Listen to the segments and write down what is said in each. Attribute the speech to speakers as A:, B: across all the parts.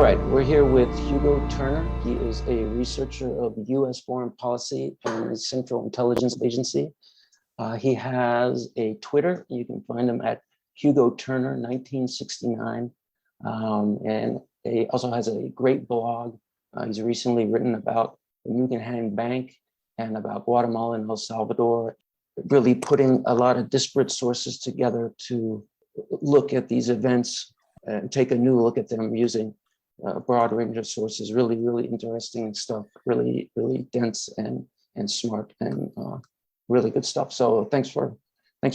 A: right, we're here with Hugo Turner. He is a researcher of U.S. foreign policy in the Central Intelligence Agency. He has a Twitter. You can find him at Hugo Turner 1969. And he also has a great blog. He's recently written about the Guggenheim Bank and about Guatemala and El Salvador, really putting a lot of disparate sources together to look at these events and take a new look at them using a broad range of sources. Really, really interesting stuff, really, really dense and smart and really good stuff. So thanks for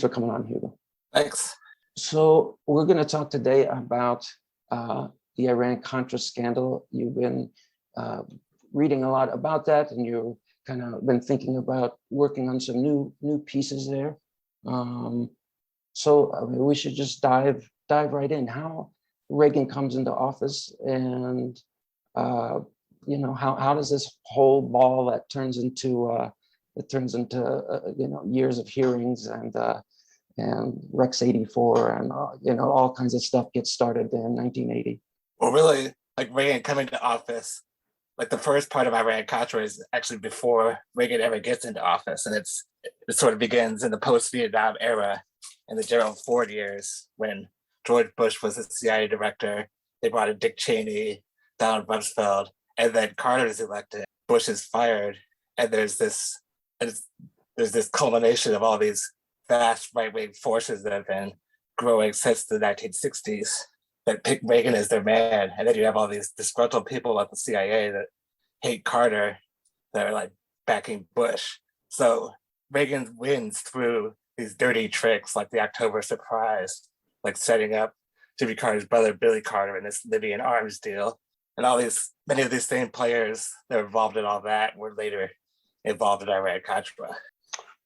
A: coming on, Hugo.
B: Thanks.
A: So we're going to talk today about the Iran-Contra scandal. You've been reading a lot about that, and you've kind of been thinking about working on some new pieces there. So I mean, we should just dive right in. How Reagan comes into office, and how does this whole ball that turns into years of hearings and Rex 84 and all kinds of stuff gets started in 1980.
B: Well, really, like Reagan coming to office, like the first part of Iran-Contra is actually before Reagan ever gets into office, and it sort of begins in the post-Vietnam era in the Gerald Ford years when George Bush was the CIA director. They brought in Dick Cheney, Donald Rumsfeld, and then Carter is elected. Bush is fired, and there's this culmination of all these vast right-wing forces that have been growing since the 1960s that pick Reagan as their man. And then you have all these disgruntled people at the CIA that hate Carter that are like backing Bush. So Reagan wins through these dirty tricks like the October surprise, like setting up Jimmy Carter's brother, Billy Carter, in this Libyan arms deal. And many of these same players that were involved in all that were later involved in Iran-Contra.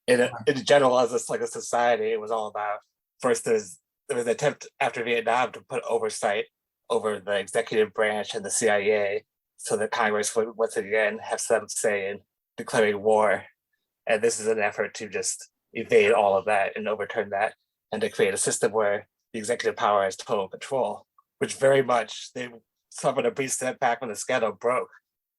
B: In general, as a society, it was all about, first there was an attempt after Vietnam to put oversight over the executive branch and the CIA so that Congress would once again have some say in declaring war. And this is an effort to just evade all of that and overturn that, and to create a system where the executive power has total control, which very much they suffered a brief setback when the scandal broke.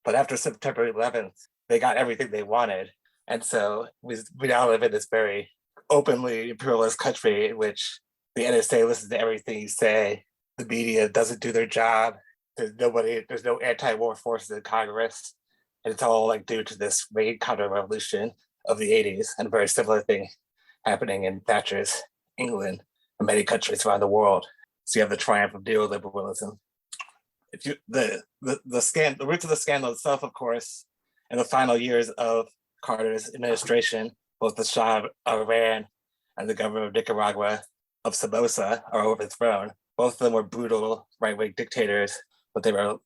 B: But after September 11th, they got everything they wanted. And so we now live in this very openly imperialist country in which the NSA listens to everything you say. The media doesn't do their job. There's no anti-war forces in Congress. And it's all like due to this Reagan counter-revolution of the 80s, and a very similar thing happening in Thatcher's England and many countries around the world. So you have the triumph of neoliberalism. The roots of the scandal itself, of course, in the final years of Carter's administration, both the Shah of Iran and the governor of Nicaragua of Somoza are overthrown. Both of them were brutal right-wing dictators, but they were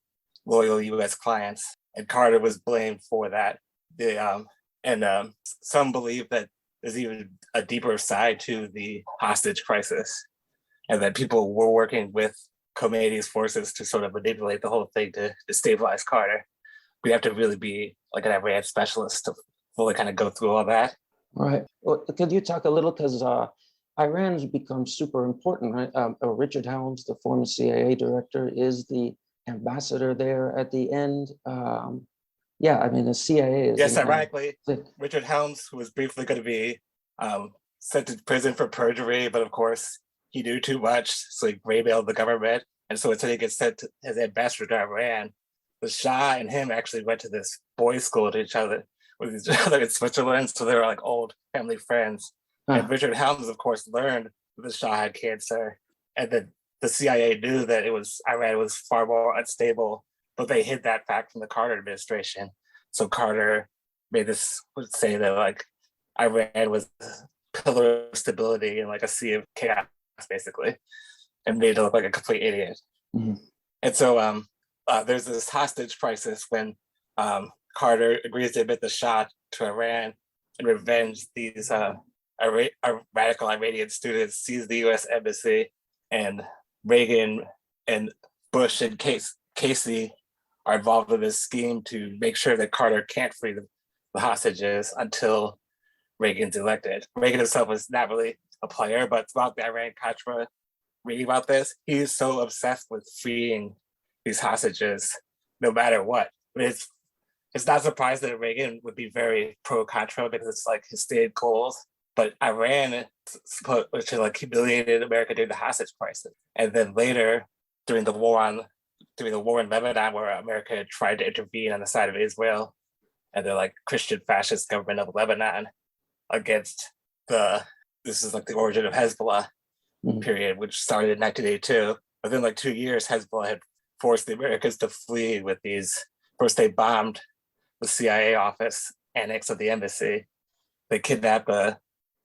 B: loyal U.S. clients. And Carter was blamed for that. Some believe that there's even a deeper side to the hostage crisis, and that people were working with Khomeini's forces to sort of manipulate the whole thing to destabilize Carter. We have to really be like an Iran specialist to fully kind of go through all that.
A: Right. Well, could you talk a little, because Iran's become super important, right? Richard Helms, the former CIA director, is the ambassador there at the end. The CIA is...
B: Yes, ironically, Richard Helms, who was briefly going to be sent to prison for perjury, but of course, he knew too much, so he graymailed the government. And so until he gets sent as ambassador to Iran, the Shah and him actually went to this boys' school to each other in Switzerland, so they were like old family friends. And Richard Helms, of course, learned that the Shah had cancer, and that the CIA knew that Iran was far more unstable, but they hid that fact from the Carter administration. So Carter would say that like Iran was a pillar of stability in like a sea of chaos, basically, and made it look like a complete idiot. Mm-hmm. And so there's this hostage crisis when Carter agrees to admit the Shah to Iran and revenge these radical Iranian students, seize the U.S. embassy, and Reagan and Bush and Casey are involved in this scheme to make sure that Carter can't free the hostages until Reagan's elected. Reagan himself was not really a player, but throughout the Iran-Contra reading about this, he's so obsessed with freeing these hostages no matter what. I mean, it's not surprising that Reagan would be very pro-Contra because it's like his stated goals. But Iran which like humiliated America during the hostage crisis, and then later during the war in Lebanon, where America had tried to intervene on the side of Israel and the like Christian fascist government of Lebanon against this is like the origin of Hezbollah period, which started in 1982. Within like 2 years, Hezbollah had forced the Americans to flee with these. First, they bombed the CIA office annex of the embassy. They kidnapped the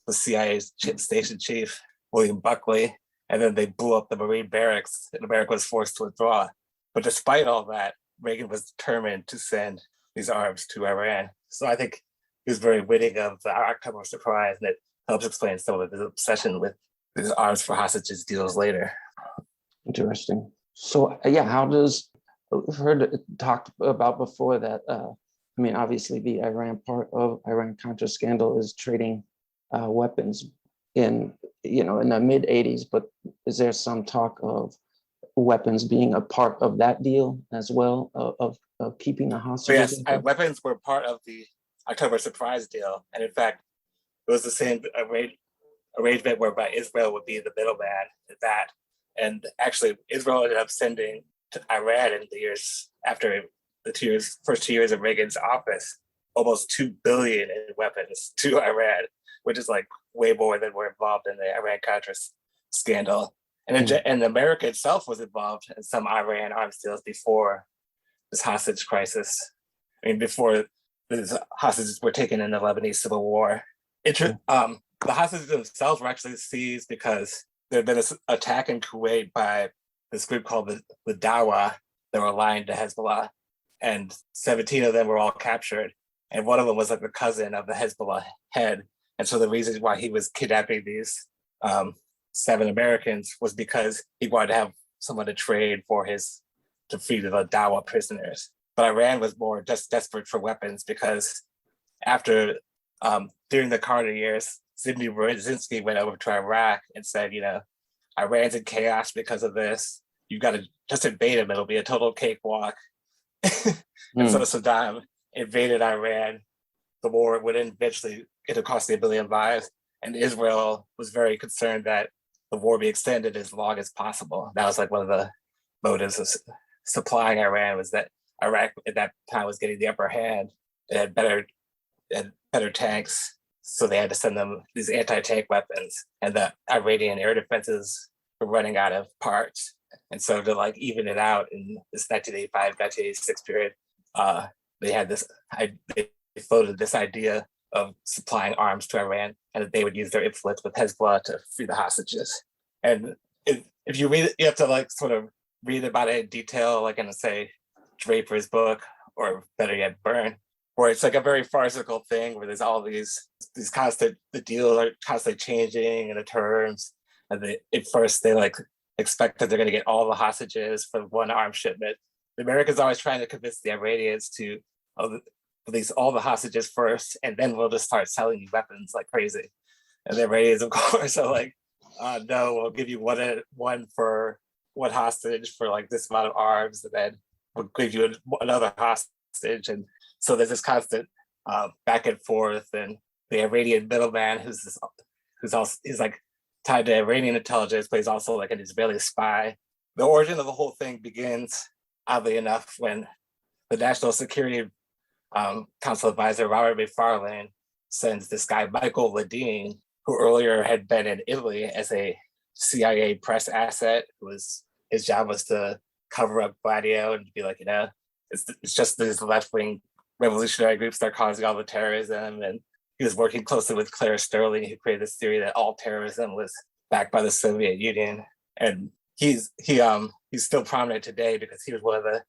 B: CIA station chief, William Buckley, and then they blew up the Marine barracks, and America was forced to withdraw. But despite all that, Reagan was determined to send these arms to Iran. So I think he was very witting of the October surprise, and it helps explain some of his obsession with these arms for hostages deals later.
A: Interesting. So yeah, how does, we've heard it talked about before that, I mean, obviously the Iran part of Iran-Contra scandal is trading weapons in the mid 80s, but is there some talk of weapons being a part of that deal as well, of keeping the hostages?
B: Yes, weapons were part of the October surprise deal. And in fact, it was the same arrangement whereby Israel would be the middleman in that. And actually, Israel ended up sending to Iran in the years after the first 2 years of Reagan's office, almost $2 billion in weapons to Iran, which is like way more than were involved in the Iran-Contra scandal. And America itself was involved in some Iran arms deals before this hostage crisis. I mean, before these hostages were taken in the Lebanese Civil War. The hostages themselves were actually seized because there had been this attack in Kuwait by this group called the Dawa that were aligned to Hezbollah. And 17 of them were all captured. And one of them was like the cousin of the Hezbollah head. And so the reason why he was kidnapping these 7 Americans was because he wanted to have someone to trade to free the Dawa prisoners. But Iran was more just desperate for weapons because after, during the Carter years, Zbigniew Brzezinski went over to Iraq and said, Iran's in chaos because of this. You've got to just invade them. It'll be a total cakewalk. And so Saddam invaded Iran. The war would eventually, it'll cost a billion lives. And Israel was very concerned that the war be extended as long as possible. That was like one of the motives of supplying Iran, was that Iraq at that time was getting the upper hand. It had better tanks. So they had to send them these anti-tank weapons, and the Iranian air defenses were running out of parts. And so to like even it out in this 1985, 1986 period, they floated this idea of supplying arms to Iran, and that they would use their influence with Hezbollah to free the hostages. And if you read it, you have to like sort of read about it in detail, like in say Draper's book, or better yet, Byrne, where it's like a very farcical thing where there's all the deals are constantly changing in the terms. And at first they like expect that they're going to get all the hostages for one arms shipment. The Americans are always trying to convince the Iranians to release all the hostages first, and then we'll just start selling you weapons like crazy. And the Iranians, of course, are like, no, we'll give you one for one hostage for like this amount of arms, and then we'll give you another hostage. And so there's this constant back and forth, and the Iranian middleman, who's like tied to Iranian intelligence, but he's also like an Israeli spy. The origin of the whole thing begins, oddly enough, when the National Security Council advisor Robert McFarlane sends this guy Michael Ledeen, who earlier had been in Italy as a CIA press asset. His job was to cover up Gladio and be like, it's just these left-wing revolutionary groups that are causing all the terrorism. And he was working closely with Claire Sterling, who created this theory that all terrorism was backed by the Soviet Union. And he's still prominent today because he was one of the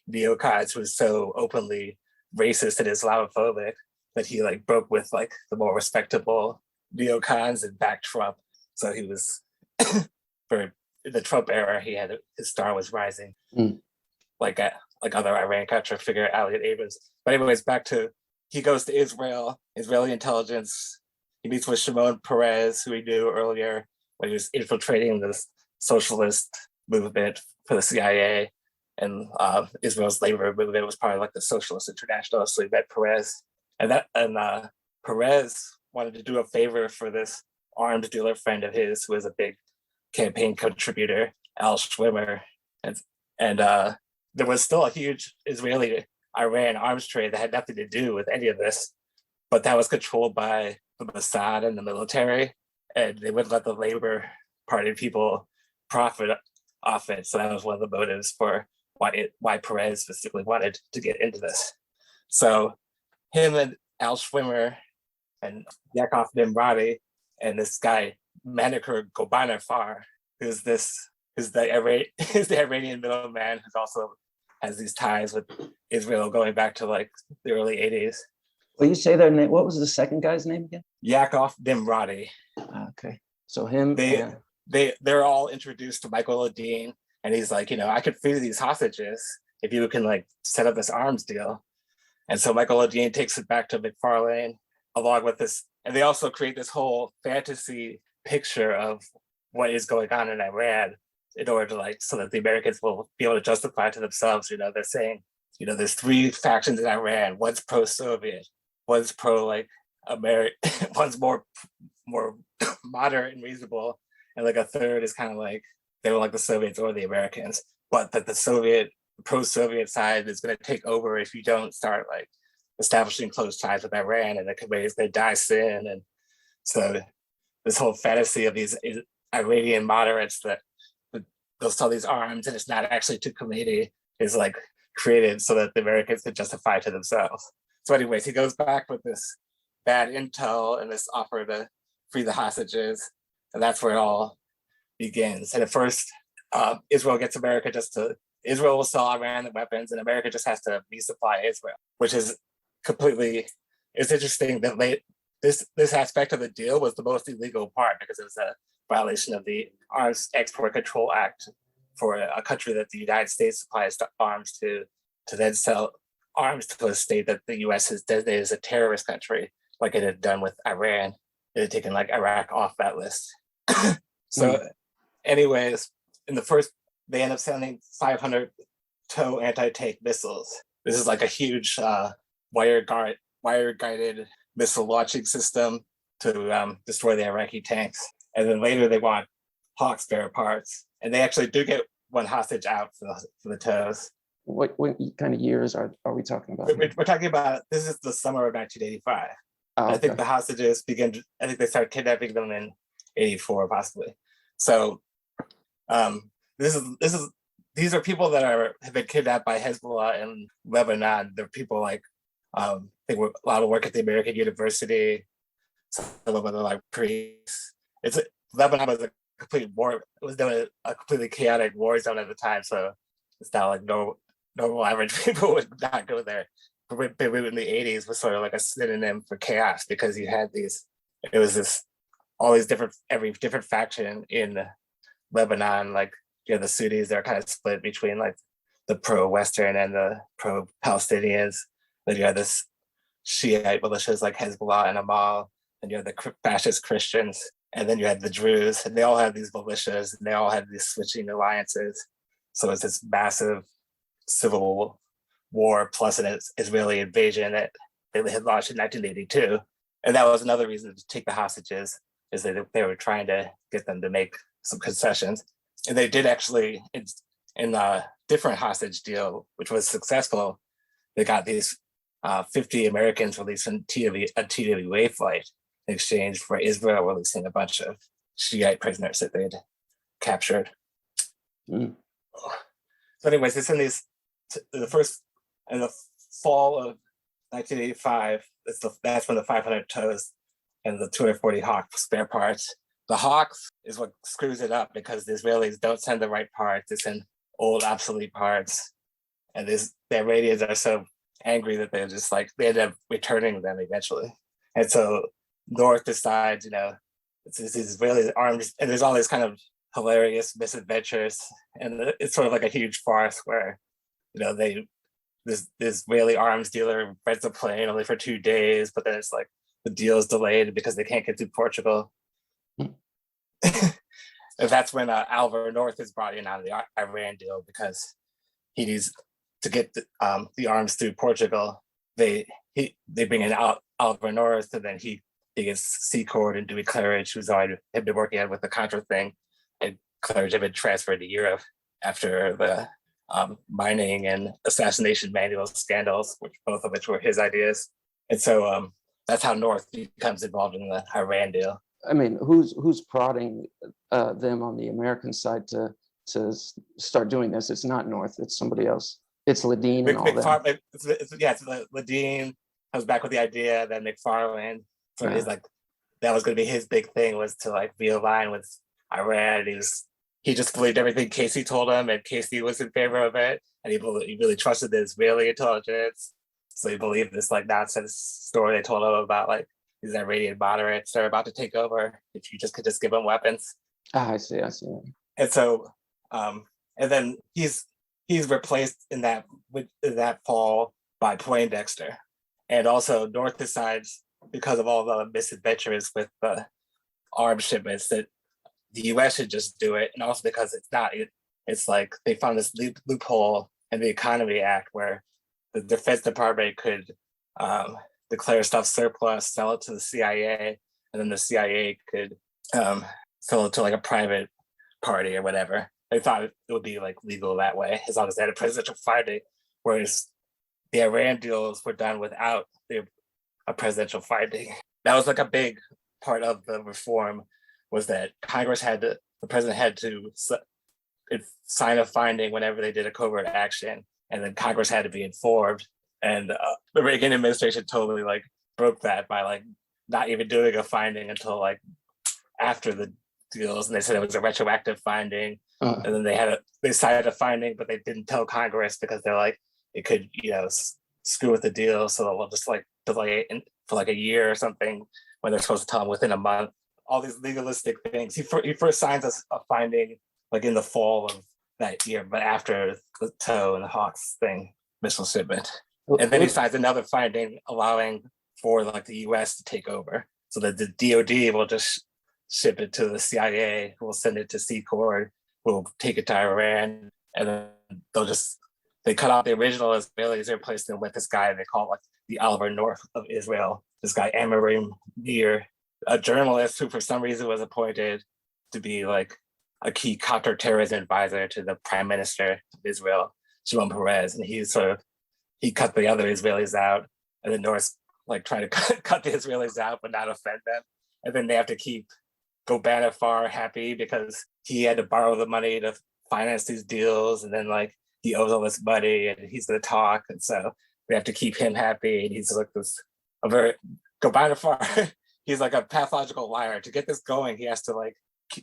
B: neocons who was so openly racist and Islamophobic that he like broke with like the more respectable neocons and backed Trump. So he was in the Trump era, his star was rising, like other Iran-Contra figure, Elliot Abrams. But anyways, he goes to Israel, Israeli intelligence. He meets with Shimon Peres, who he knew earlier when he was infiltrating this socialist movement for the CIA. and Israel's labor movement was part of like the Socialist International. So he met Perez, and Perez wanted to do a favor for this arms dealer friend of his who was a big campaign contributor, Al Schwimmer, and there was still a huge Israeli-Iran arms trade that had nothing to do with any of this, but that was controlled by the Mossad and the military, and they wouldn't let the Labor Party people profit off it. So that was one of the motives for why Perez specifically wanted to get into this. So him and Al Schwimmer and Yakov Nimrati and this guy Manicur Gobanafar, who's the Iranian middleman who also has these ties with Israel going back to like the early 80s.
A: Well, you say their name. What was the second guy's name again?
B: Yakov Nimrati.
A: Okay. So him.
B: They're all introduced to Michael Ledeen, and he's like, I could free these hostages if you can like set up this arms deal. And so Michael Ledeen takes it back to McFarlane along with this, and they also create this whole fantasy picture of what is going on in Iran in order to like, so that the Americans will be able to justify to themselves, they're saying, there's three factions in Iran. One's pro-Soviet, one's pro like American, one's more moderate and reasonable, and like a third is kind of like they don't like the Soviets or the Americans, but that the pro-Soviet side is going to take over if you don't start like establishing close ties with Iran, and the Khomeini is going to die soon. And so this whole fantasy of these Iranian moderates that they'll sell these arms and it's not actually to Khomeini is like created so that the Americans could justify to themselves. So anyways, he goes back with this bad intel and this offer to free the hostages, and that's where it all begins. And at first, Israel gets America Israel will sell Iran the weapons, and America just has to resupply Israel, which is it's interesting that this aspect of the deal was the most illegal part because it was a violation of the Arms Export Control Act for a country that the United States supplies arms to then sell arms to a state that the US has designated as a terrorist country, like it had done with Iran. It had taken like Iraq off that list. So anyways, they end up sending 500 TOW anti-tank missiles. This is like a huge wire-guided missile launching system to destroy the Iraqi tanks. And then later they want Hawk spare parts. And they actually do get one hostage out for the TOWs.
A: What kind of years are we talking about?
B: We're talking about, this is the summer of 1985. Oh, okay. I think the hostages they start kidnapping them in 84 possibly. So these are people that have been kidnapped by Hezbollah in Lebanon. They're people like they were a lot of work at the American University. Some of them are like priests. Lebanon was a complete war. It was doing a completely chaotic war zone at the time. So it's not like normal average people would not go there. Beirut in the 80s was sort of like a synonym for chaos because you had every different faction in Lebanon, like the Sunnis, they're kind of split between like the pro-Western and the pro-Palestinians. Then you had this Shiite militias like Hezbollah and Amal, and you had the fascist Christians, and then you had the Druze, and they all had these militias, and they all had these switching alliances. So it's this massive civil war plus an Israeli invasion that they had launched in 1982. And that was another reason to take the hostages, is that they were trying to get them to make some concessions. And they did actually, in a different hostage deal, which was successful, they got these 50 Americans released on a TWA flight in exchange for Israel releasing a bunch of Shiite prisoners that they'd captured. So anyways, it's in the fall of 1985, that's when the 500 TOWs and the 240 Hawk spare parts. The Hawks is what screws it up because the Israelis don't send the right parts. They send old, obsolete parts. And the Iranians are so angry that they end up returning them eventually. And so North decides, it's these Israeli arms, and there's all these kind of hilarious misadventures. And it's sort of like a huge farce where, this Israeli arms dealer rents a plane only for 2 days, but then it's like the deal is delayed because they can't get to Portugal. And that's when Alvar North is brought in on the Iran deal because he needs to get the arms through Portugal. They bring in Oliver North, and then he gets Secord and Dewey Claridge, who's already had been working on with the Contra thing, and Claridge had been transferred to Europe after the mining and assassination manual scandals, both of which were his ideas. And so that's how North becomes involved in the Iran deal.
A: I mean, who's prodding them on the American side to start doing this? It's not North, it's somebody else. It's Ledeen and all that.
B: It's Ledeen comes back with the idea, then McFarlane. So he's like, that was going to be his big thing, was to like be aligned with Iran. He just believed everything Casey told him, and Casey was in favor of it, and he really trusted the Israeli intelligence. So he believed this like nonsense story they told him about like these Iranian moderates they're about to take over if you just could just give them weapons.
A: I see.
B: And so, and then he's replaced in that fall by Poindexter, and also North decides, because of all the misadventures with the arms shipments, that the U.S. should just do it, and also because it's like they found this loophole in the Economy Act where the Defense Department could declare stuff surplus, sell it to the CIA, and then the CIA could sell it to like a private party or whatever. They thought it would be like legal that way, as long as they had a presidential finding, whereas the Iran deals were done without a presidential finding. That was like a big part of the reform, was that the president had to sign a finding whenever they did a covert action, and then Congress had to be informed. And the Reagan administration totally like broke that by like not even doing a finding until like after the deals, and they said it was a retroactive finding. And then they cited a finding, but they didn't tell Congress because they're like, it could screw with the deal, so they'll just like delay it for like a year or something when they're supposed to tell them within a month. All these legalistic things. He first signs us a finding like in the fall of that year, but after the TOW and the Hawks thing, missile shipment. And then he signs another finding allowing for like the US to take over, so that the DOD will just ship it to the CIA, who will send it to Secord, who will take it to Iran, and then they cut out the original Israelis, they replaced them with this guy they call like the Oliver North of Israel. This guy Amirim Nir, a journalist who for some reason was appointed to be like a key counterterrorism advisor to the Prime Minister of Israel, Shimon Peres, and he cut the other Israelis out, and the North like trying to cut the Israelis out but not offend them, and then they have to keep Gobanafar happy because he had to borrow the money to finance these deals, and then like he owes all this money and he's going to talk, and so we have to keep him happy, and he's like Gobanafar. He's like a pathological liar. To get this going, he has to like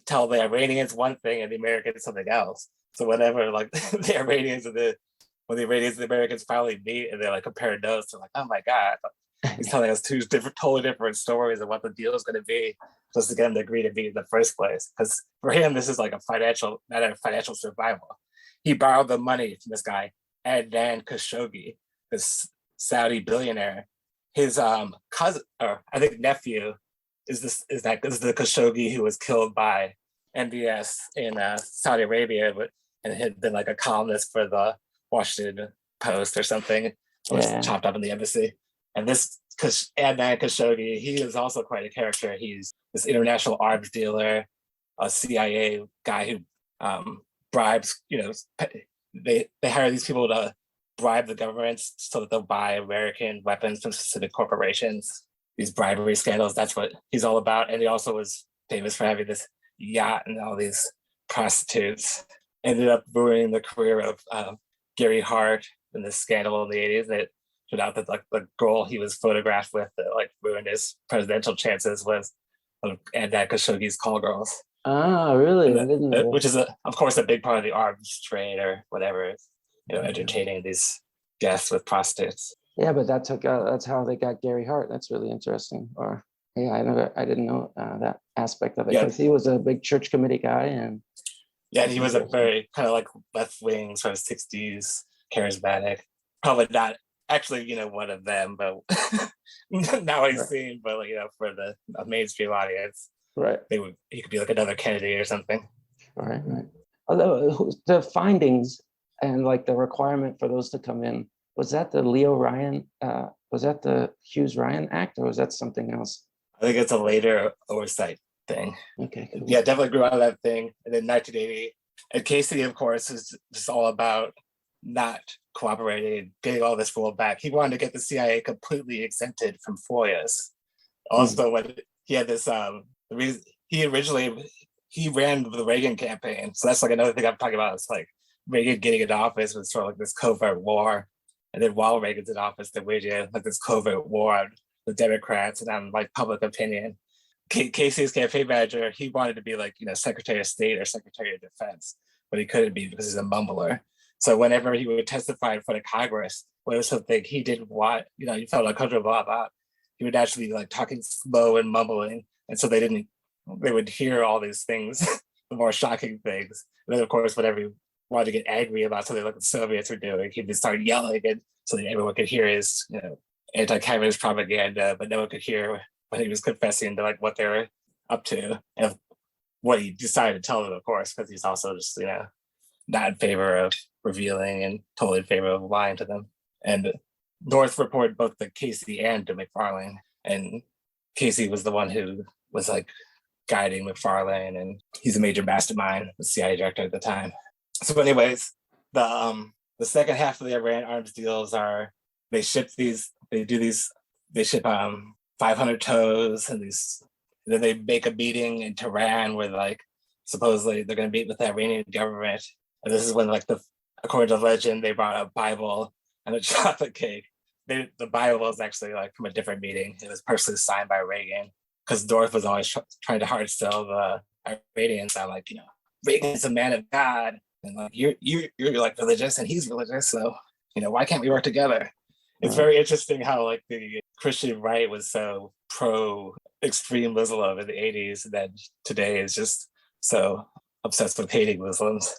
B: tell the Iranians one thing and the Americans something else. So whenever like the Iranians and the Americans finally meet and they're like comparing notes, they're like, oh my God, he's telling us two totally different stories of what the deal is going to be, just to get him to agree to meet in the first place. Because for him, this is like not a financial survival. He borrowed the money from this guy, Adnan Khashoggi, this Saudi billionaire. His cousin, or I think nephew, is the Khashoggi who was killed by MBS in Saudi Arabia, and had been like a columnist for the Washington Post or something, was chopped up in the embassy. And this Adnan Khashoggi, he is also quite a character. He's this international arms dealer, a CIA guy who bribes. They hire these people to bribe the governments so that they'll buy American weapons from specific corporations. These bribery scandals, that's what he's all about. And he also was famous for having this yacht and all these prostitutes. Ended up ruining the career of Gary Hart in this scandal in the 80s. And it turned out that like the girl he was photographed with that like ruined his presidential chances was Adnan Khashoggi's call girls.
A: Ah, really? I didn't know.
B: Which is of course a big part of the arms trade or whatever. Entertaining these guests with prostitutes.
A: Yeah, but that's how they got Gary Hart. That's really interesting. Or I didn't know that aspect of it, because he was a big church committee guy, and
B: he was a very kind of like left wing sort of 60s charismatic. Probably not actually, one of them, but now he's seen, but for the mainstream audience,
A: right?
B: He could be like another Kennedy or something.
A: Right. Although the findings, And like the requirement for those to come in, was that the Leo Ryan, was that the Hughes Ryan Act, or was that something else?
B: I think it's a later oversight thing.
A: Okay, cool.
B: Yeah, definitely grew out of that thing. And then 1980, and Casey, of course, is just all about not cooperating, getting all this rule back. He wanted to get the CIA completely exempted from FOIAs. Also, when he had this, the reason he originally ran the Reagan campaign, so that's like another thing I'm talking about. It's like Reagan getting into office was sort of like this covert war, and then while Reagan's in office, they waged like this covert war on the Democrats and on like public opinion. Casey's campaign manager, he wanted to be like, Secretary of State or Secretary of Defense, but he couldn't be because he's a mumbler. So whenever he would testify in front of Congress, when it was something he didn't want, he felt uncomfortable about, he would actually be like talking slow and mumbling. And so they would hear all these things, the more shocking things. And then of course, whenever he wanted to get angry about something like the Soviets were doing, he'd just start yelling and so that everyone could hear his, anti-communist propaganda, but no one could hear when he was confessing to like what they were up to and what he decided to tell them, of course, because he's also just, not in favor of revealing and totally in favor of lying to them. And North reported both to Casey and to McFarlane. And Casey was the one who was like guiding McFarlane, and he's a major mastermind, the CIA director at the time. So anyways, the second half of the Iran arms deals are they ship 500 tows and then they make a meeting in Tehran where like supposedly they're going to meet with the Iranian government. And this is when like according to legend, they brought a Bible and a chocolate cake. The Bible was actually like from a different meeting. It was personally signed by Reagan because North was always trying to hard sell the Iranians. I'm like, Reagan's a man of God, and like you're like religious and he's religious, so why can't we work together? It's very interesting how like the Christian right was so pro extreme Muslim in the 80s, and then today is just so obsessed with hating Muslims,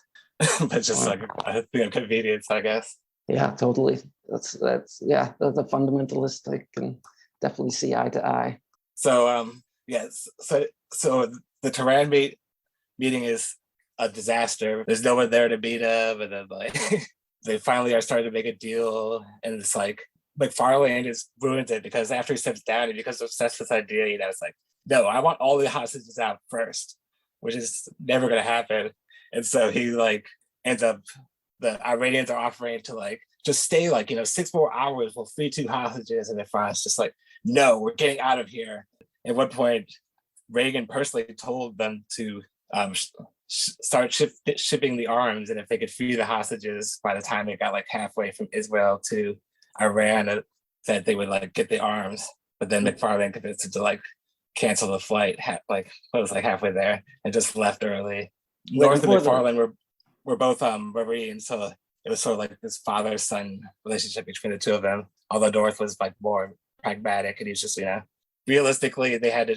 B: but just like a thing of convenience, I guess.
A: Yeah, totally. That's the fundamentalist I can definitely see eye to eye.
B: So yes, so the Tehran meeting is a disaster. There's no one there to meet him, and then like they finally are starting to make a deal, and it's like McFarlane has ruined it because after he steps down, he becomes obsessed with this idea. It's like, no, I want all the hostages out first, which is never going to happen. And so he like ends up, the Iranians are offering to like just stay like 6 more hours, we'll free 2 hostages, and France just like, no, we're getting out of here. At one point, Reagan personally told them to start shipping the arms, and if they could free the hostages by the time they got like halfway from Israel to Iran, that they would like get the arms. But then McFarlane convinced to like cancel the flight, halfway there, and just left early. North and McFarlane were both Marines, so it was sort of like this father-son relationship between the two of them. Although North was like more pragmatic, and he's just realistically they're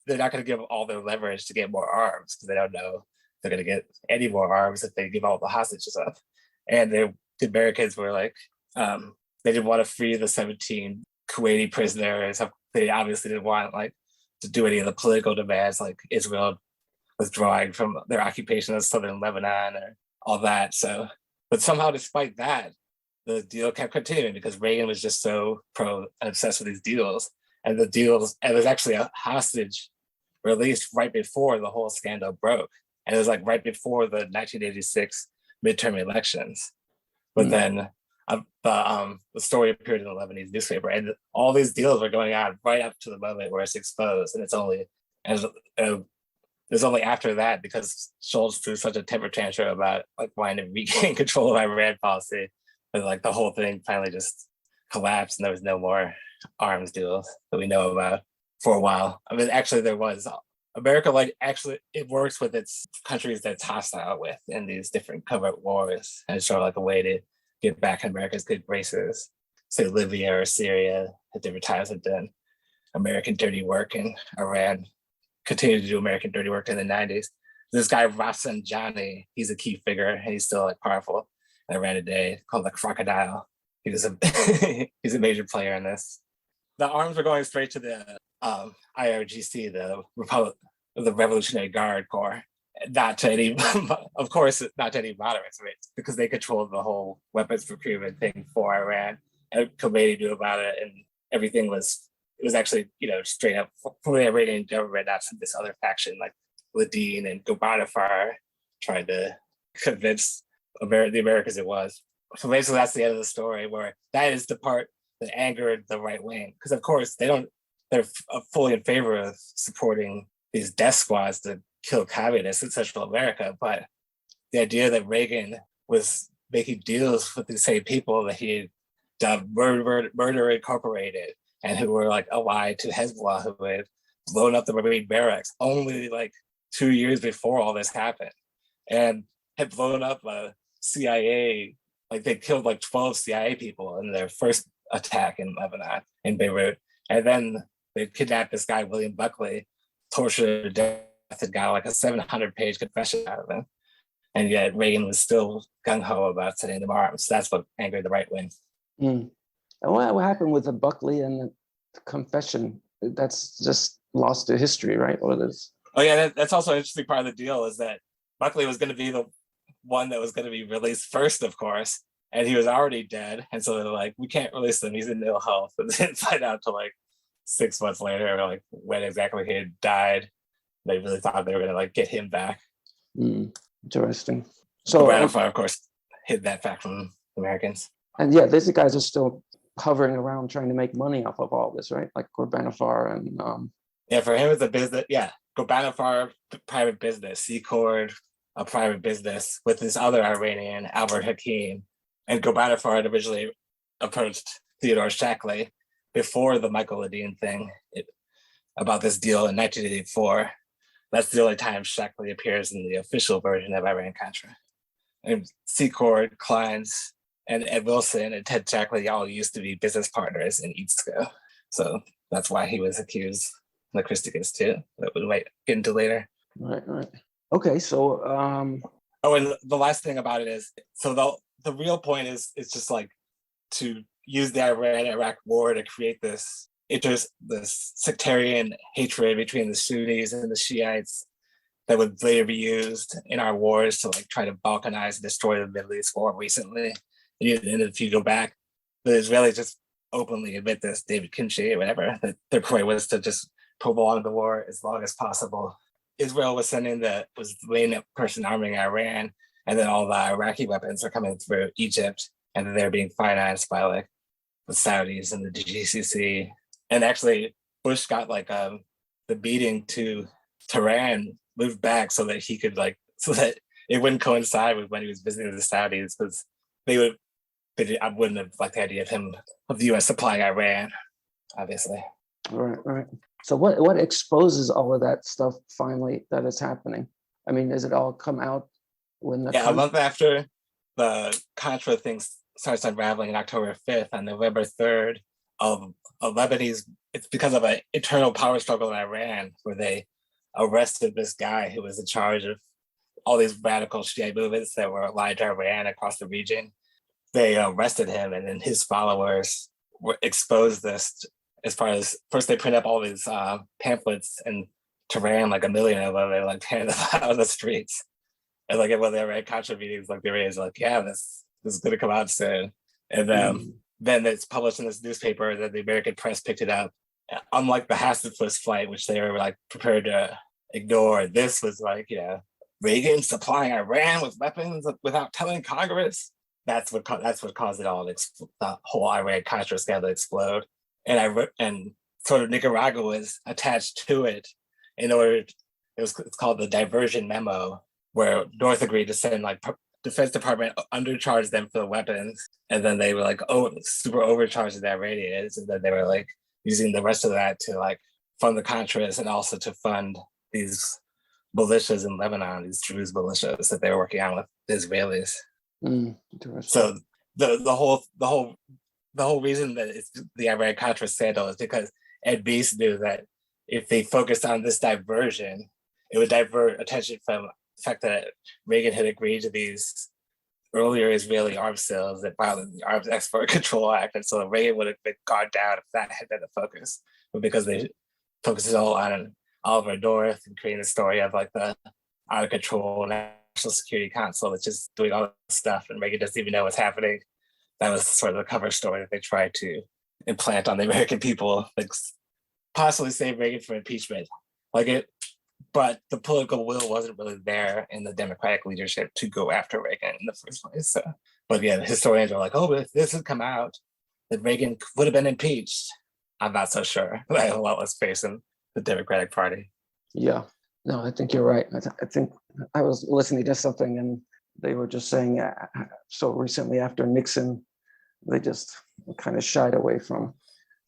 B: not going to give all their leverage to get more arms because they don't know they're going to get any more arms if they give all the hostages up. And the Americans were like, they didn't want to free the 17 Kuwaiti prisoners. They obviously didn't want like to do any of the political demands like Israel withdrawing from their occupation of southern Lebanon or all that. So, but somehow despite that, the deal kept continuing because Reagan was just so pro and obsessed with these deals. And there's actually a hostage released right before the whole scandal broke. And it was like right before the 1986 midterm elections. But then the story appeared in the Lebanese newspaper, and all these deals were going on right up to the moment where it's exposed. And it's only after that, because Schultz threw such a temper tantrum about like wanting to regain control of Iran policy, but like the whole thing finally just collapsed, and there was no more arms deals that we know about for a while. I mean, actually, there was. America, like, actually, it works with its countries that it's hostile with in these different covert wars, and it's sort of like a way to get back in America's good graces. Say Libya or Syria at different times have done American dirty work, and Iran continued to do American dirty work in the 90s. This guy Rafsanjani, he's a key figure, and he's still like powerful in Iran today, called the Crocodile. He's a major player in this. The arms were going straight to the IRGC, the Revolutionary Guard Corps, not to any, of course, not to any moderates, right? Because they controlled the whole weapons procurement thing for Iran, and Khomeini knew about it, and everything was, it was actually, straight up from the Iranian government, not from this other faction like Ladine and Gobernafar trying to convince the Americans it was. So basically, that's the end of the story, where that is the part that angered the right wing, because of course they're fully in favor of supporting these death squads to kill communists in Central America, but the idea that Reagan was making deals with the same people that he had done Murder Incorporated, and who were like allied to Hezbollah, who had blown up the Marine barracks only like 2 years before all this happened, and had blown up a CIA, like they killed like 12 CIA people in their first attack in Lebanon, in Beirut. And then they kidnapped this guy, William Buckley, tortured to death, and got like a 700-page confession out of him. And yet Reagan was still gung-ho about setting them arms. That's what angered the right wing.
A: Mm. And what happened with the Buckley and the confession? That's just lost to history, right? Or there's...
B: Oh yeah, that's also an interesting part of the deal, is that Buckley was going to be the one that was going to be released first, of course, and he was already dead. And so they're like, we can't release him, he's in ill health. And then find out till like 6 months later, like when exactly he had died. They really thought they were going to like get him back.
A: Interesting. So
B: Gobernafar, of course, hid that fact from Americans.
A: And yeah, these guys are still hovering around trying to make money off of all this, right? Like Gobernafar and
B: yeah, for him it's a business. Yeah, Gobernafar, private business. Secord, a private business with this other Iranian, Albert Hakim. And Gobernafar had originally approached Theodore Shackley before the Michael Ladine thing about this deal in 1984. That's the only time Shackley appears in the official version of Iran-Contra. And Secord, Kleins, and Ed Wilson and Ted Shackley all used to be business partners in EATSCO. So that's why he was accused in the Christic Institute, that we might get into later.
A: Right. Okay, so
B: oh, and the last thing about it is, so the real point is, it's just like to use the Iran-Iraq war to create this sectarian hatred between the Sunnis and the Shiites that would later be used in our wars to like try to balkanize and destroy the Middle East war recently. And if you go back, the Israelis just openly admit this, David Kimchi or whatever, that their point was to just prolong the war as long as possible. Israel was the main person arming Iran, and then all the Iraqi weapons are coming through Egypt, and then they're being financed by like the Saudis and the GCC. And actually, Bush got like the meeting to Tehran moved back so that he could so that it wouldn't coincide with when he was visiting the Saudis, because I wouldn't have liked the idea of the U.S. supplying Iran, obviously.
A: Right. So what exposes all of that stuff finally that is happening? I mean, does it all come out when
B: a month after the Contra thing starts unraveling on October 5th, on November 3rd, a Lebanese, it's because of an internal power struggle in Iran where they arrested this guy who was in charge of all these radical Shiite movements that were allied to Iran across the region. They arrested him, and then his followers exposed this as far as, first they print up all these pamphlets in Tehran, like 1 million of them, and hand them out on the streets. And when they were at Contra meetings, the Iranians were like, yeah, this is going to come out soon. And then it's published in this newspaper, that the American press picked it up. Unlike the Hasselblad flight, which they were prepared to ignore, this was Reagan supplying Iran with weapons without telling Congress. That's what caused it all, the whole Iran-Contra scandal to explode. And sort of Nicaragua was attached to it it's called the diversion memo, where North agreed to send Defense Department undercharged them for the weapons, and then they were super overcharged the Iranians, and then they were using the rest of that to fund the Contras, and also to fund these militias in Lebanon, these Druze militias that they were working on with the Israelis. So the whole reason that it's the Iran-Contra scandal is because Ed Beast knew that if they focused on this diversion, it would divert attention from the fact that Reagan had agreed to these earlier Israeli arms sales that violated the Arms Export Control Act, and so Reagan would have been gone down if that had been the focus. But because they focused it all on Oliver North and creating the story of the out of control National Security Council that's just doing all this stuff, and Reagan doesn't even know what's happening. That was sort of the cover story that they tried to implant on the American people, like possibly save Reagan from impeachment. But the political will wasn't really there in the Democratic leadership to go after Reagan in the first place. So, but yeah, historians are like, oh, if this had come out, that Reagan would have been impeached. I'm not so sure. What was facing the Democratic Party.
A: Yeah, no, I think you're right. I think I was listening to something and they were just saying so recently after Nixon, they just kind of shied away from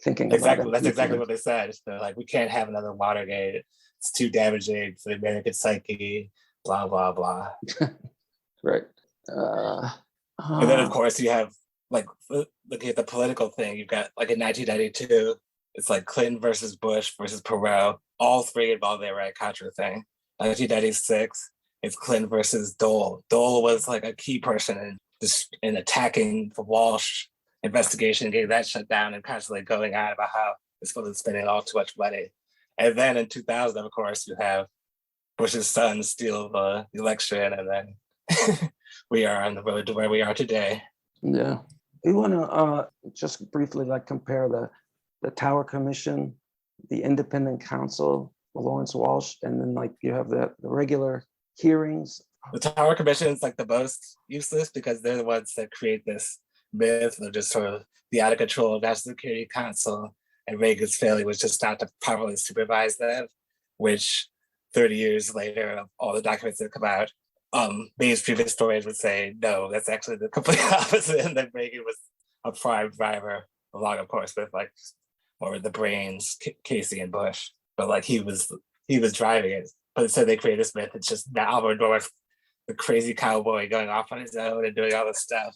A: thinking
B: exactly.
A: about it.
B: That's exactly what they said. They're like, we can't have another Watergate. It's too damaging for the American psyche, blah, blah, blah.
A: Right.
B: And then, of course, you have, like, looking at the political thing, you've got, like, in 1992, it's like Clinton versus Bush versus Perot, all three involved the Iran-Contra thing. 1996, it's Clinton versus Dole. Dole was, like, a key person in attacking the Walsh investigation, getting that shut down, and constantly going on about how it's supposed to spending all too much money. And then in 2000, of course, you have Bush's son steal the election, and then we are on the road to where we are today.
A: Yeah. We want to just briefly compare the Tower Commission, the Independent Counsel, Lawrence Walsh, and then you have the regular hearings.
B: The Tower Commission is the most useless because they're the ones that create this myth of just sort of the out of control National Security Council, and Reagan's failure was just not to properly supervise them, which 30 years later, all the documents that come out, mainstream historians would say, no, that's actually the complete opposite, and that Reagan was a prime driver, along, of course, with more of the brains, Casey and Bush, but he was driving it. But instead they created this myth, it's just Alvin North, the crazy cowboy going off on his own and doing all this stuff.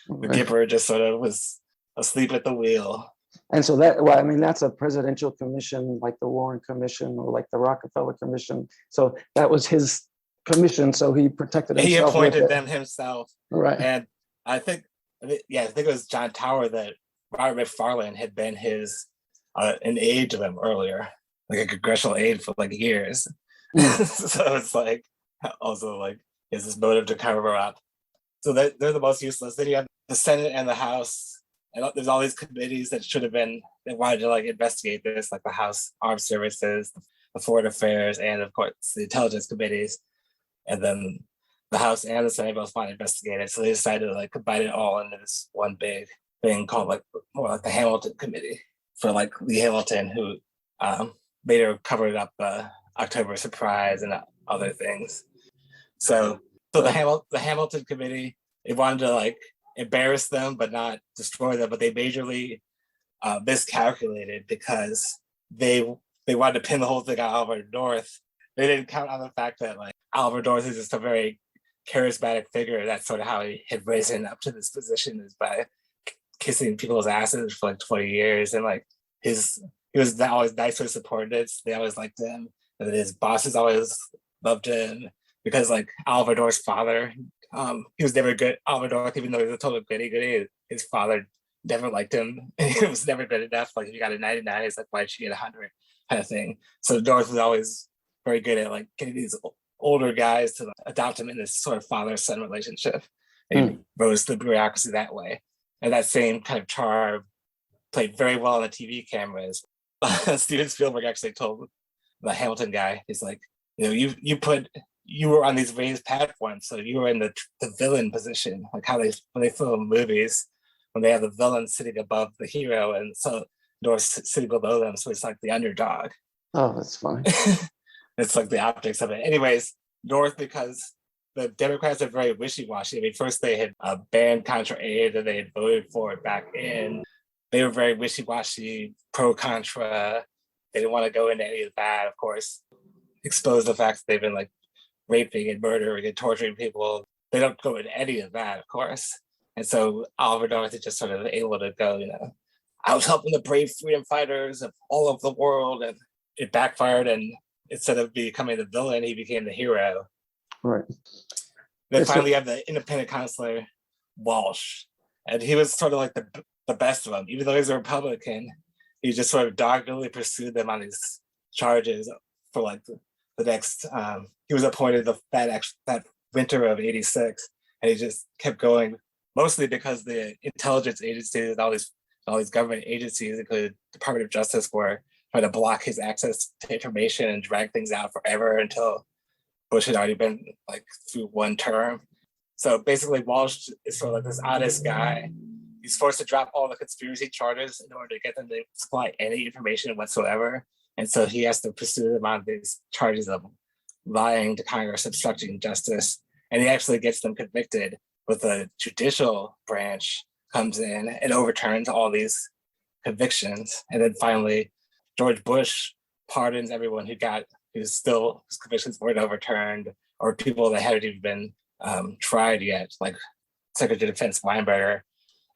B: The Gipper just sort of was asleep at the wheel.
A: And so that's a presidential commission, like the Warren Commission or like the Rockefeller Commission. So that was his commission, so he protected himself.
B: He appointed them himself.
A: Right.
B: And I think it was John Tower that Robert McFarlane had been his an aide to them earlier, like a congressional aide for years. So it's also is this motive to cover up. So they're the most useless. Then you have the Senate and the House, and there's all these committees that should have been, they wanted to investigate this, like the House Armed Services, the Foreign Affairs, and of course the Intelligence Committees. And then the House and the Senate both want to investigate it. So they decided to combine it all into this one big thing called more like the Hamilton Committee for Lee Hamilton, who later covered up October surprise and other things. So the Hamilton Committee, they wanted to embarrass them but not destroy them, but they majorly miscalculated because they wanted to pin the whole thing on Oliver North. They didn't count on the fact that Oliver North is just a very charismatic figure. That's sort of how he had risen up to this position, is by kissing people's asses for 20 years, and he was always nice to his subordinates. They always liked him, and then his bosses always loved him because Oliver North's father, he was never good. Oliver North, even though he was a total goody, his father never liked him. It was never good enough. If you got a 99, it's why'd you get 100 kind of thing. So North was always very good at getting these older guys to adopt him in this sort of father-son relationship. And he rose the bureaucracy that way. And that same kind of charm played very well on the TV cameras. Steven Spielberg actually told the Hamilton guy, he's you were on these raised platforms, so you were in the villain position, how when they film movies, when they have the villain sitting above the hero, and so North sitting below them, so it's the underdog.
A: Oh, that's funny.
B: It's the optics of it. Anyways, North, because the Democrats are very wishy-washy. I mean, first they had banned Contra aid, and they had voted for it back in. They were very wishy-washy, pro-Contra. They didn't want to go into any of that, of course. Expose the fact that they've been raping and murdering and torturing people. They don't go into any of that, of course. And so Oliver North is just sort of able to go, I was helping the brave freedom fighters of all over the world, and it backfired, and instead of becoming the villain, he became the hero.
A: Right.
B: Then finally you have the independent counselor, Walsh. And he was sort of the best of them. Even though he's a Republican, he just sort of doggedly pursued them on these charges for the next, he was appointed that winter of '86, and he just kept going, mostly because the intelligence agencies and all these government agencies, including Department of Justice, were trying to block his access to information and drag things out forever until Bush had already been like through one term. So basically, Walsh is sort of like this honest guy. He's forced to drop all the conspiracy charges in order to get them to supply any information whatsoever. And so he has to pursue them on these charges of lying to Congress, obstructing justice. And he actually gets them convicted, but the judicial branch comes in and overturns all these convictions. And then finally, George Bush pardons everyone whose convictions weren't overturned, or people that hadn't even been tried yet, like Secretary of Defense Weinberger,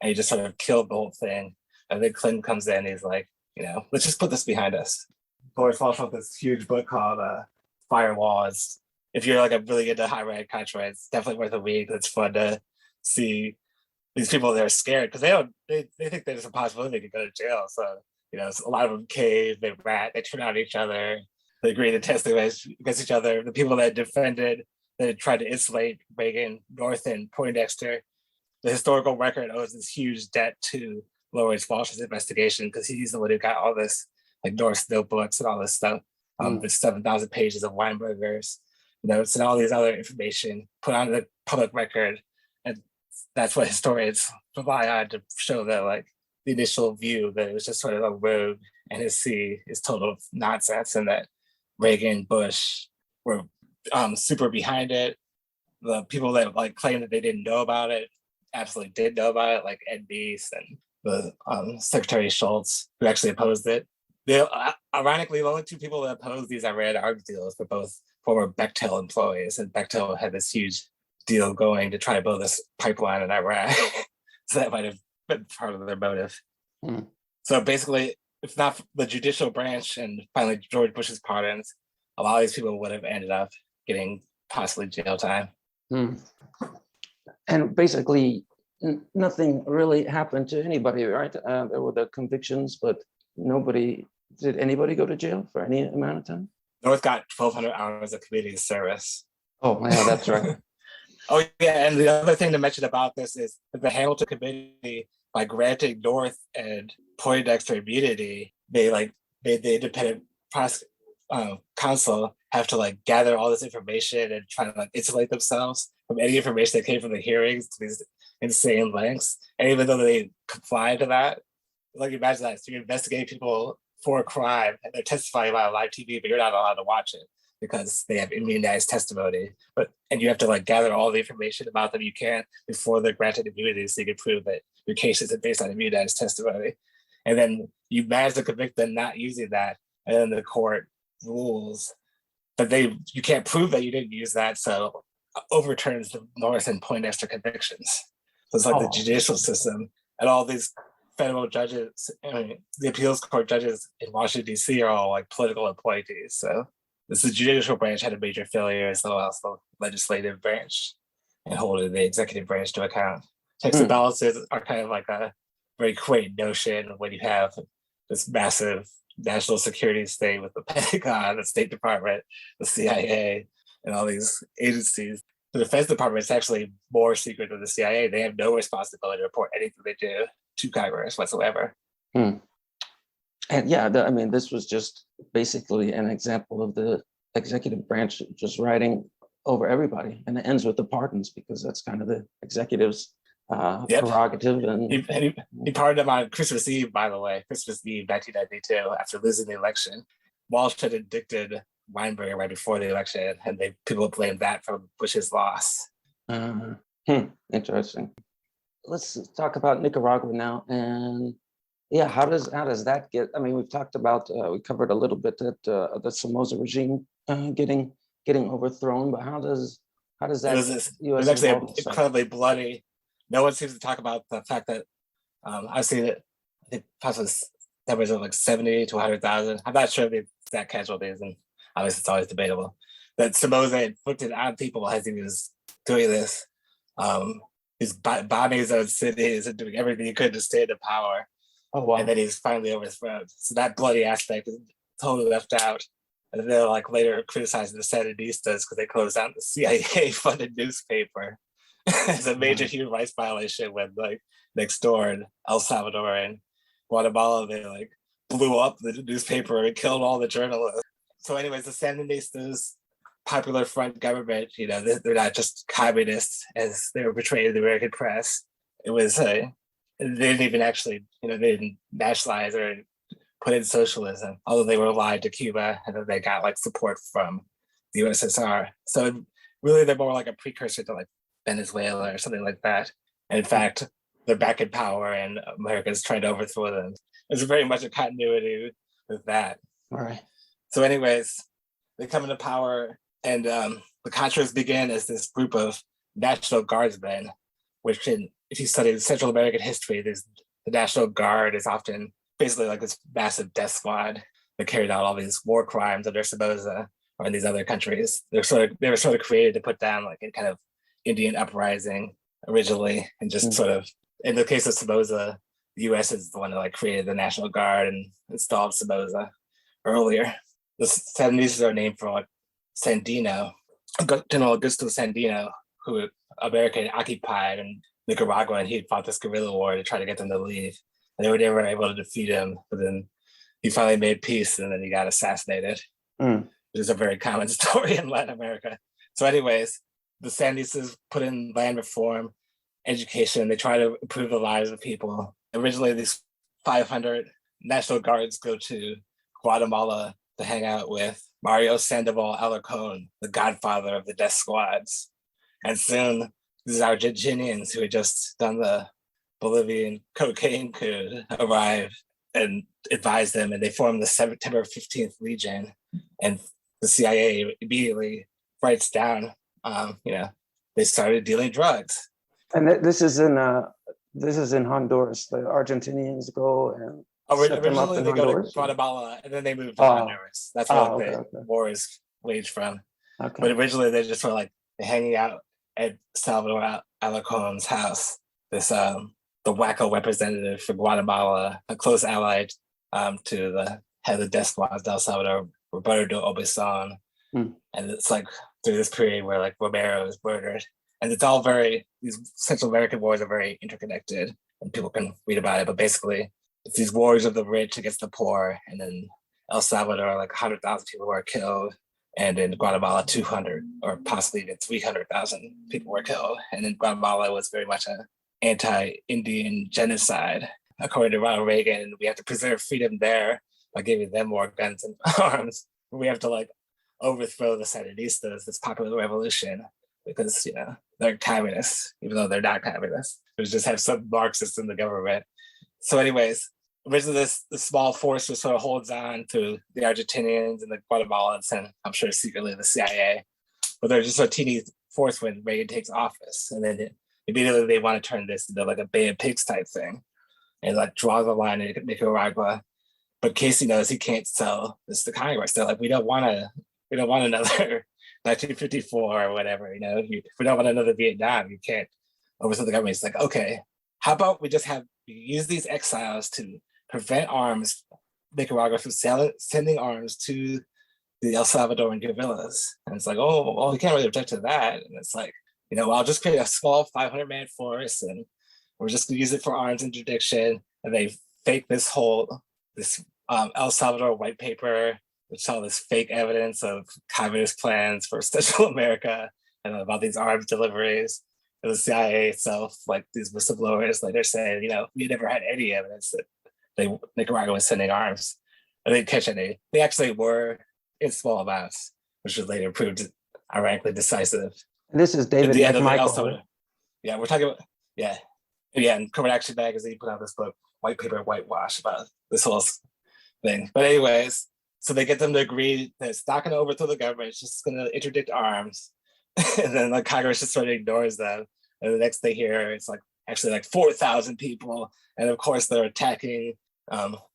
B: and he just sort of killed the whole thing. And then Clinton comes in and he's like, let's just put this behind us. Boris Walsh wrote this huge book called Firewall. If you're like a really into Iran-Contra, it's definitely worth a read. It's fun to see these people that are scared because they think there's a possibility they could go to jail. So, a lot of them cave, they rat, they turn on each other, they agree to testify against each other. The people that tried to insulate Reagan, North, and Poindexter, the historical record owes this huge debt to Lawrence Walsh's investigation because he's the one who got all this, like North's notebooks and all this stuff, the 7,000 pages of Weinberger's notes and all these other information put on the public record. And that's what historians rely on to show that, like, the initial view that it was just sort of a rogue NSC is total nonsense, and that Reagan, Bush were super behind it. The people that like claim that they didn't know about it absolutely did know about it, like Ed Meese and the Secretary Schultz, who actually opposed it. Ironically, the only two people that opposed these Iran arms deals were both former Bechtel employees, and Bechtel had this huge deal going to try to build this pipeline in Iraq. So that might have been part of their motive. So basically, if not for the judicial branch and finally George Bush's pardons, a lot of these people would have ended up getting possibly jail time.
A: And basically, nothing really happened to anybody, right? There were the convictions, but did anybody go to jail for any amount of time?
B: North got 1,200 hours of community service.
A: Oh, yeah, that's right.
B: Oh, yeah, and the other thing to mention about this is that the Hamilton Committee, by granting North and Poindexter immunity, the independent counsel have to like gather all this information and try to like insulate themselves from any information that came from the hearings to these insane lengths. And even though they comply to that, like imagine that, so you're investigating people for a crime and they're testifying about live TV, but you're not allowed to watch it because they have immunized testimony. And you have to like gather all the information about them you can before they're granted immunity, so you can prove that your case isn't based on immunized testimony. And then you manage to convict them not using that, and then the court rules, but you can't prove that you didn't use that, so overturns the North and Poindexter convictions. So it's like the judicial system, and all these federal judges, the appeals court judges in Washington, D.C. are all like political appointees. So this is the judicial branch had a major failure, as well as the legislative branch, and holding the executive branch to account. Checks and balances are kind of like a very quaint notion when you have this massive national security state with the Pentagon, the State Department, the CIA, and all these agencies. The Defense Department is actually more secret than the CIA. They have no responsibility to report anything they do to Congress whatsoever.
A: And yeah, this was just basically an example of the executive branch just riding over everybody, and it ends with the pardons because that's kind of the executive's prerogative. And
B: he pardoned him on Christmas Eve, by the way, Christmas Eve 1992, after losing the election. Walsh had indicted Weinberger right before the election, and people blamed that for Bush's loss.
A: Interesting. Let's talk about Nicaragua now, and yeah, how does that get? I mean, we've talked about we covered a little bit that the Somoza regime getting overthrown, but how does that?
B: It was actually incredibly bloody. No one seems to talk about the fact that I've seen it. I think possibly there was like 70 to 100,000. I'm not sure the exact casualties, and obviously it's always debatable. That Somoza inflicted on people as he was doing this. He's bombing his own cities and doing everything he could to stay in power. Oh, wow. And then he's finally overthrown. So that bloody aspect is totally left out. And they're like later criticizing the Sandinistas because they closed down the CIA-funded newspaper. It's a major human rights violation when like next door in El Salvador and Guatemala, they like blew up the newspaper and killed all the journalists. So anyways, the Sandinistas, Popular Front government, they're not just communists as they were portrayed in the American press. It was, they didn't even actually, they didn't nationalize or put in socialism, although they were allied to Cuba and then they got like support from the USSR. So really they're more like a precursor to like Venezuela or something like that. And in fact, they're back in power and America's trying to overthrow them. There's very much a continuity with that.
A: All right.
B: So anyways, they come into power and the Contras begin as this group of National Guardsmen, which if you study Central American history, the National Guard is often basically like this massive death squad that carried out all these war crimes under Somoza or in these other countries. They were sort of created to put down like a kind of Indian uprising originally, and just sort of, in the case of Somoza, the US is the one that like created the National Guard and installed Somoza earlier. The Sandinistas are named for like Sandino, General Augusto Sandino, who America had occupied in Nicaragua, and he had fought this guerrilla war to try to get them to leave. And they were never able to defeat him, but then he finally made peace and then he got assassinated, which is a very common story in Latin America. So anyways, the Sandinistas put in land reform, education, they try to improve the lives of people. Originally, these 500 National Guards go to Guatemala to hang out with Mario Sandoval Alarcón, the godfather of the death squads. And soon, these Argentinians who had just done the Bolivian cocaine coup arrive and advise them, and they form the September 15th Legion. And the CIA immediately writes down, they started dealing drugs.
A: And this is in Honduras. The Argentinians go and
B: originally they go to Guatemala and then they moved to Honduras. That's where the war is waged from. Okay. But originally they're just sort of like hanging out at Salvador Alarcón's house. This the WACO representative for Guatemala, a close ally to the head of the death squads, El Salvador, Roberto de Obeson. And it's like through this period where like Romero is murdered. And it's all these Central American wars are very interconnected and people can read about it. But basically, it's these wars of the rich against the poor. And then El Salvador, like 100,000 people were killed. And in Guatemala, 200 or possibly even 300,000 people were killed. And in Guatemala was very much an anti-Indian genocide. According to Ronald Reagan, we have to preserve freedom there by giving them more guns and arms. We have to like overthrow the Sandinistas, this popular revolution, because they're communists, even though they're not communists. They just have some Marxists in the government. So anyways, originally the small force just sort of holds on to the Argentinians and the Guatemalans, and I'm sure secretly the CIA, but they're just a teeny force when Reagan takes office. And then immediately they want to turn this into like a Bay of Pigs type thing and like draw the line in Nicaragua. But Casey knows he can't sell this to Congress. They're like, we don't want another 1954 or whatever, we don't want another Vietnam, you can't overthrow the government. It's like, okay, how about we just use these exiles to prevent Nicaragua from sending arms to the El Salvadoran guerrillas. And it's like, oh, well, we can't really object to that. And it's like, I'll just create a small 500-man force and we're just gonna use it for arms interdiction. And they fake this El Salvador white paper, which all this fake evidence of communist plans for Central America and about these arms deliveries. And the CIA itself, like these whistleblowers, like they're saying, we never had any evidence that Nicaragua was sending arms. Or they didn't catch any. They actually were in small amounts, which was later proved ironically decisive.
A: And this is David McMichael.
B: Yeah, we're talking about, yeah, and Current Action Magazine put out this book, White Paper Whitewash, about this whole thing. But anyways, so they get them to agree that it's not going to overthrow the government, it's just going to interdict arms. And then like Congress just sort of ignores them. And the next they hear, it's like actually like 4,000 people. And of course they're attacking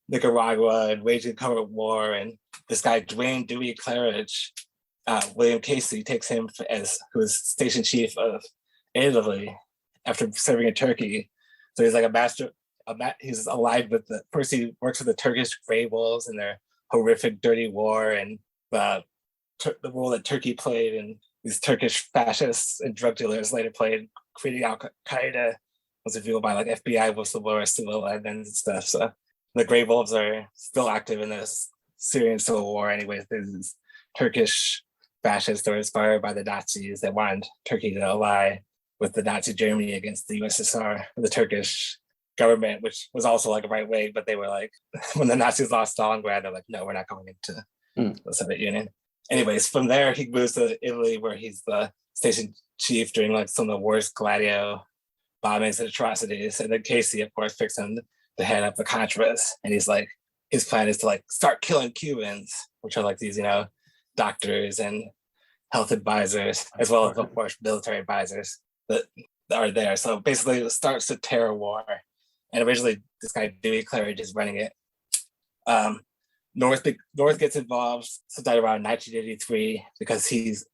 B: Nicaragua and waging covert war. And this guy, Dwayne Dewey Claridge, William Casey takes him who was station chief of Italy after serving in Turkey. So he's like he's allied with first he works with the Turkish Grey Wolves in their horrific, dirty war. the role that Turkey played and these Turkish fascists and drug dealers later played creating Al Qaeda was revealed by like FBI whistleblowers, civil evidence and stuff. So the Grey Wolves are still active in this Syrian civil war. Anyways, there's Turkish fascists that were inspired by the Nazis that wanted Turkey to ally with the Nazi Germany against the USSR, the Turkish government, which was also like a right wing, but they were like, when the Nazis lost Stalingrad, they're like, no, we're not going into the Soviet Union. Anyways, from there, he moves to Italy, where he's the station chief during like some of the worst Gladio bombings and atrocities. And then Casey, of course, picks him to head up the Contras. And he's like, his plan is to like start killing Cubans, which are like these, doctors and health advisors, as well as, of course, military advisors that are there. So basically, it starts a terror war. And originally, this guy, Dewey Claridge, is running it. North gets involved sometime around 1983 because he's,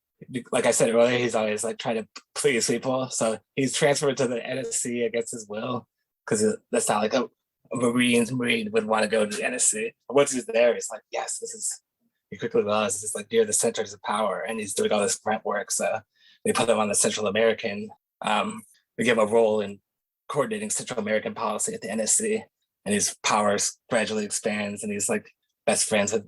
B: like I said earlier, he's always like trying to please people. So he's transferred to the NSC against his will because that's not like a Marine would want to go to the NSC. But once he's there, he's like, yes, this is, he quickly realizes it's like near the centers of power and he's doing all this grunt work. So they put him on the Central American, they give him a role in coordinating Central American policy at the NSC, and his powers gradually expands and he's like best friends with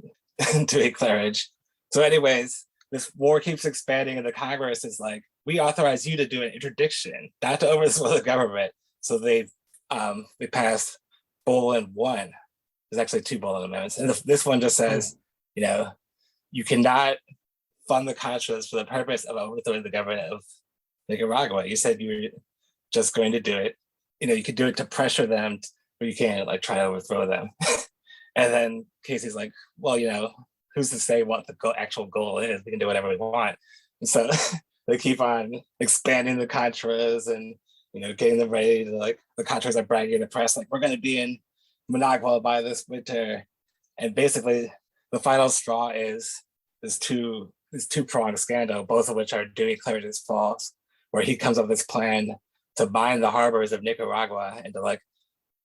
B: Dewey Claridge. So anyways, this war keeps expanding and the Congress is like, we authorize you to do an interdiction, not to overthrow the government. So they passed Bolin 1. There's actually 2 Bolin amendments. And this one just says, you cannot fund the Contras for the purpose of overthrowing the government of Nicaragua. You said you were just going to do it. You could do it to pressure them, but you can't like try to overthrow them. And then Casey's like, well, who's to say what the actual goal is? We can do whatever we want. And so they keep on expanding the Contras and, getting them ready to like, the Contras are bragging in the press, like, we're going to be in Managua by this winter. And basically the final straw is this two-pronged scandal, both of which are Dewey Claridge's fault, where he comes up with this plan to mine the harbors of Nicaragua and to like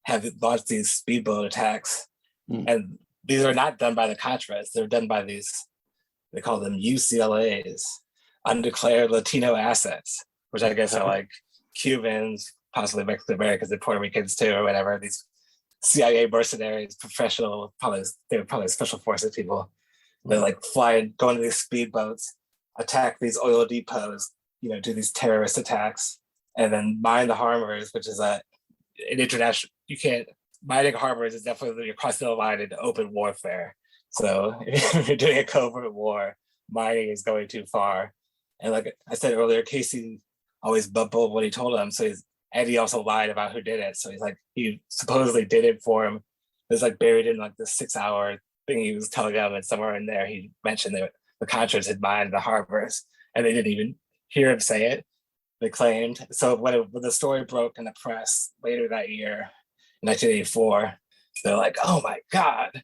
B: have launch these speedboat attacks. And these are not done by the Contras. They're done by these, they call them UCLAs, undeclared Latino assets, which I guess are like Cubans, possibly Mexican Americans and Puerto Ricans too, or whatever. These CIA mercenaries, professional, they were probably special forces people. They like go into these speedboats, attack these oil depots, do these terrorist attacks, and then mine the harbors, which is an international, mining harbors is definitely you're crossing the line into open warfare. So if you're doing a covert war, mining is going too far. And like I said earlier, Casey always bubbled what he told him. So and he also lied about who did it. So he's like, he supposedly did it for him. It was like buried in like the 6-hour thing he was telling them, and somewhere in there he mentioned that the Contras had mined the harbors, and they didn't even hear him say it. They claimed. So when the story broke in the press later that year, 1984, they're like, oh my God,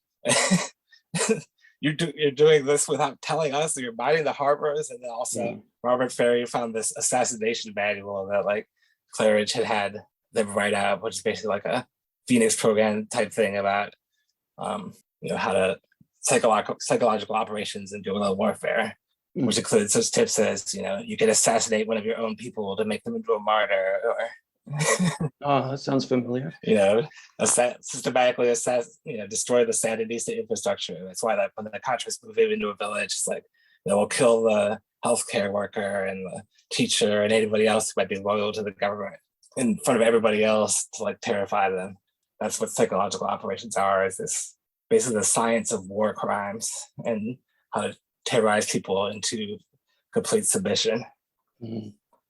B: you're doing this without telling us, you're mining the harbors. And then also Robert Ferry found this assassination manual that like Claridge had them write out, which is basically like a Phoenix program type thing about how to psychological operations and guerrilla warfare, which includes such tips as you can assassinate one of your own people to make them into a martyr, or
A: Oh, that sounds familiar.
B: Systematically destroy the Sandinista infrastructure. That's why when the Contras move into a village, it's like we'll kill the healthcare worker and the teacher and anybody else who might be loyal to the government in front of everybody else to like terrify them. That's what psychological operations are, is this basically the science of war crimes and how to terrorize people into complete submission.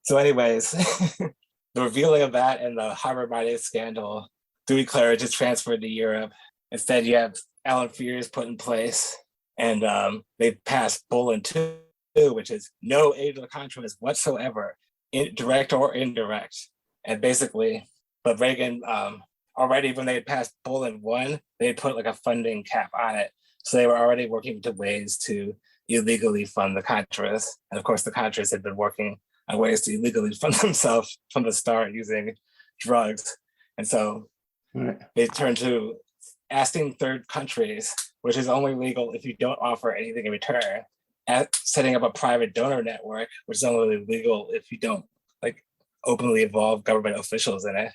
B: So anyways, the revealing of that and the harbor mining scandal, Dewey Claridge is transferred to Europe. Instead, you have Alan Fears put in place, and they passed Bolin 2, which is no aid to the Contras whatsoever, direct or indirect. And basically, but Reagan, already when they had passed Bolin 1, they had put like a funding cap on it. So they were already working to ways to illegally fund the Contras. And of course, the Contras had been working on ways to illegally fund themselves from the start using drugs. And so they turned to asking third countries, which is only legal if you don't offer anything in return, at setting up a private donor network, which is only legal if you don't like openly involve government officials in it,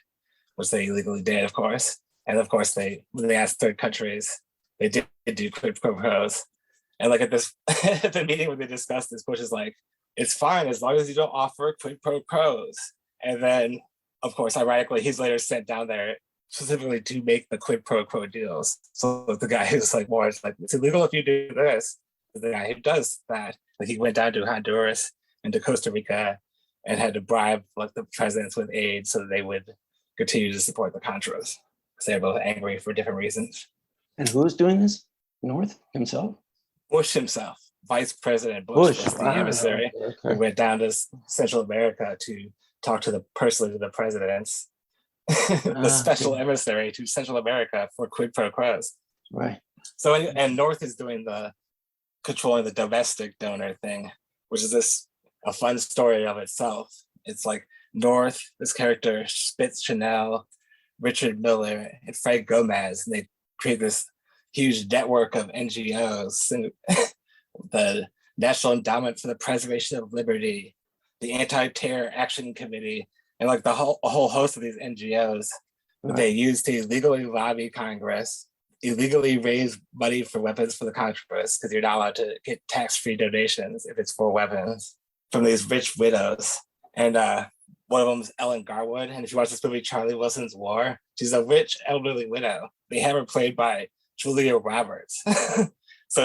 B: which they illegally did, of course. And of course, when they asked third countries, they did do quid pro quos. And like at this at the meeting when they discussed this, Bush is like, it's fine as long as you don't offer quid pro quos. And then, of course, ironically, he's later sent down there specifically to make the quid pro quo deals. So the guy who's like more, it's like, it's illegal if you do this. The guy who does that, like he went down to Honduras and to Costa Rica and had to bribe like the presidents with aid so that they would continue to support the Contras. Because they're both angry for different reasons.
A: And who's doing this? North himself?
B: Bush himself, Vice President Bush was the emissary who went down to Central America to talk to personally to the presidents, the special emissary to Central America for quid pro quos.
A: Right.
B: So, and North is doing controlling the domestic donor thing, which is a fun story of itself. It's like North, this character, Spitz Chanel, Richard Miller, and Frank Gomez, and they create this huge network of NGOs, the National Endowment for the Preservation of Liberty, the Anti-Terror Action Committee, and like a whole host of these NGOs that they use to illegally lobby Congress, illegally raise money for weapons for the Contras, because you're not allowed to get tax-free donations if it's for weapons from these rich widows. And one of them is Ellen Garwood. And if you watch this movie, Charlie Wilson's War, she's a rich elderly widow. They have her played by Julia Roberts. So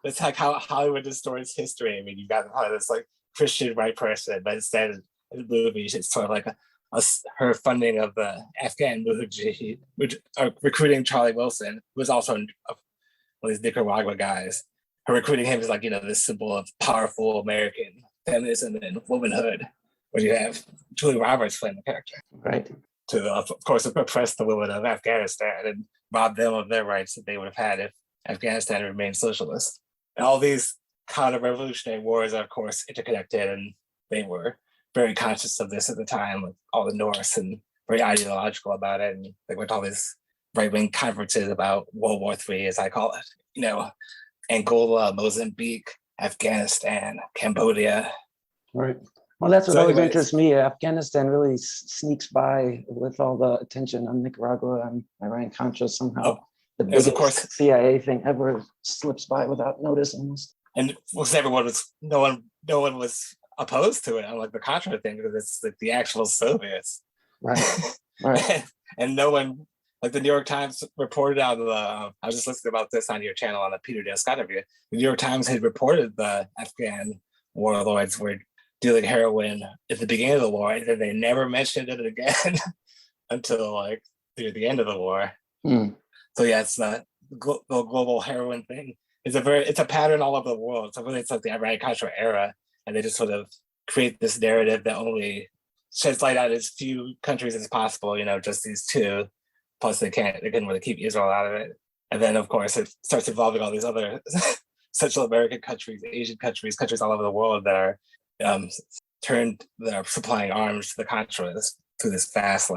B: it's like how Hollywood distorts history. I mean, you've got this like Christian right person, but instead in the movie, it's sort of like her funding of the Afghan Mujahideen, recruiting Charlie Wilson, who was also one of these Nicaragua guys. Her recruiting him is like, this symbol of powerful American feminism and womanhood, where you have Julia Roberts playing the character.
A: Right.
B: To, of course, oppress the women of Afghanistan and rob them of their rights that they would have had if Afghanistan remained socialist. And all these counter-revolutionary wars are, of course, interconnected, and they were very conscious of this at the time, with all the North, and very ideological about it. And they went to all these right-wing conferences about World War III, as I call it. Angola, Mozambique, Afghanistan, Cambodia.
A: Right. Well, that's what always interests me. Afghanistan really sneaks by with all the attention on Nicaragua and Iran-Contra somehow. The biggest, of course, CIA thing ever slips by without notice almost.
B: And no one was opposed to it, unlike the Contra thing, because it's like the actual Soviets.
A: Right. Right.
B: And no one, like the New York Times reported on I was just listening about this on your channel on the Peter Dale Scott interview. The New York Times had reported the Afghan warlords were dealing heroin at the beginning of the war, and then they never mentioned it again until like near the end of the war. So yeah, it's the global heroin thing. It's a pattern all over the world. So really, it's like the Iran-Contra era, and they just sort of create this narrative that only sheds light on as few countries as possible. Just these two. Plus, they couldn't really keep Israel out of it. And then, of course, it starts involving all these other Central American countries, Asian countries all over the world that are that are supplying arms to the Contras through this vast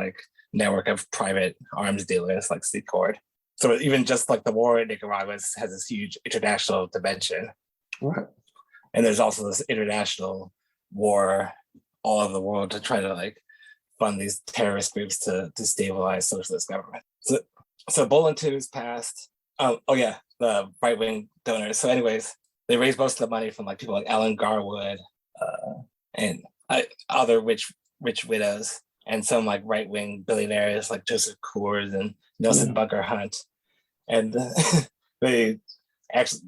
B: network of private arms dealers like Secord. So even just like the war in Nicaragua has this huge international dimension.
A: Right.
B: And there's also this international war all over the world to try to fund these terrorist groups to destabilize socialist government. So Bolin 2 is passed. The right-wing donors. So anyways, they raised most of the money from people like Ellen Garwood and other rich widows, and some right-wing billionaires like Joseph Coors and Nelson Bunker Hunt. And they actually,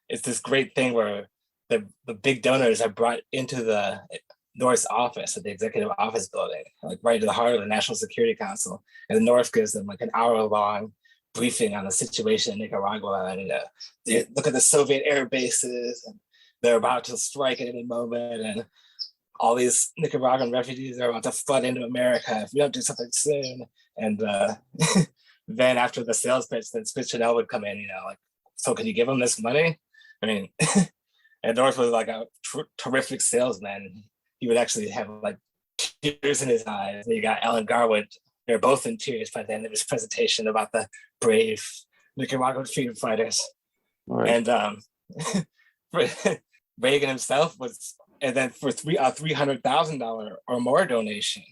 B: it's this great thing where the big donors are brought into the North's office at the executive office building, right to the heart of the National Security Council. And the North gives them an hour-long briefing on the situation in Nicaragua. And they look at the Soviet air bases, and they're about to strike at any moment. And all these Nicaraguan refugees are about to flood into America if we don't do something soon. And then after the sales pitch, then Spitz Chanel would come in, so can you give them this money? I mean, and North was a terrific salesman. He would actually have tears in his eyes. And you got Ellen Garwood They're both in tears by the end of his presentation about the brave Nicaraguan freedom fighters.
A: Right.
B: And Reagan himself was, and then for $300,000 or more donation,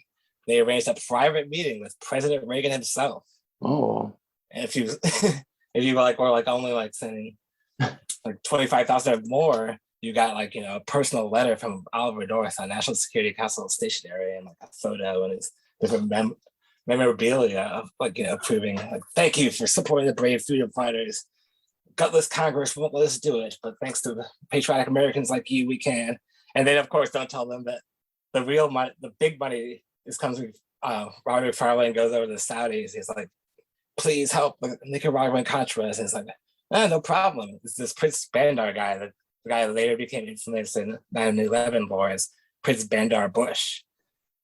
B: they arranged a private meeting with President Reagan himself.
A: Oh.
B: And if you if you like were like only like sending like 25,000 or more, you got like, you know, a personal letter from Oliver North on National Security Council stationery and like a photo and his different memorabilia of like, you know, proving like, thank you for supporting the brave freedom fighters. Gutless Congress won't let us do it, but thanks to the patriotic Americans like you, we can. And then of course don't tell them that the real money, the big money is comes with Robert McFarlane goes over to the Saudis. He's like, please help the Nicaraguan Contras. And it's like, no problem. It's this Prince Bandar guy, the guy that later became infamous in 9/11 war as Prince Bandar Bush.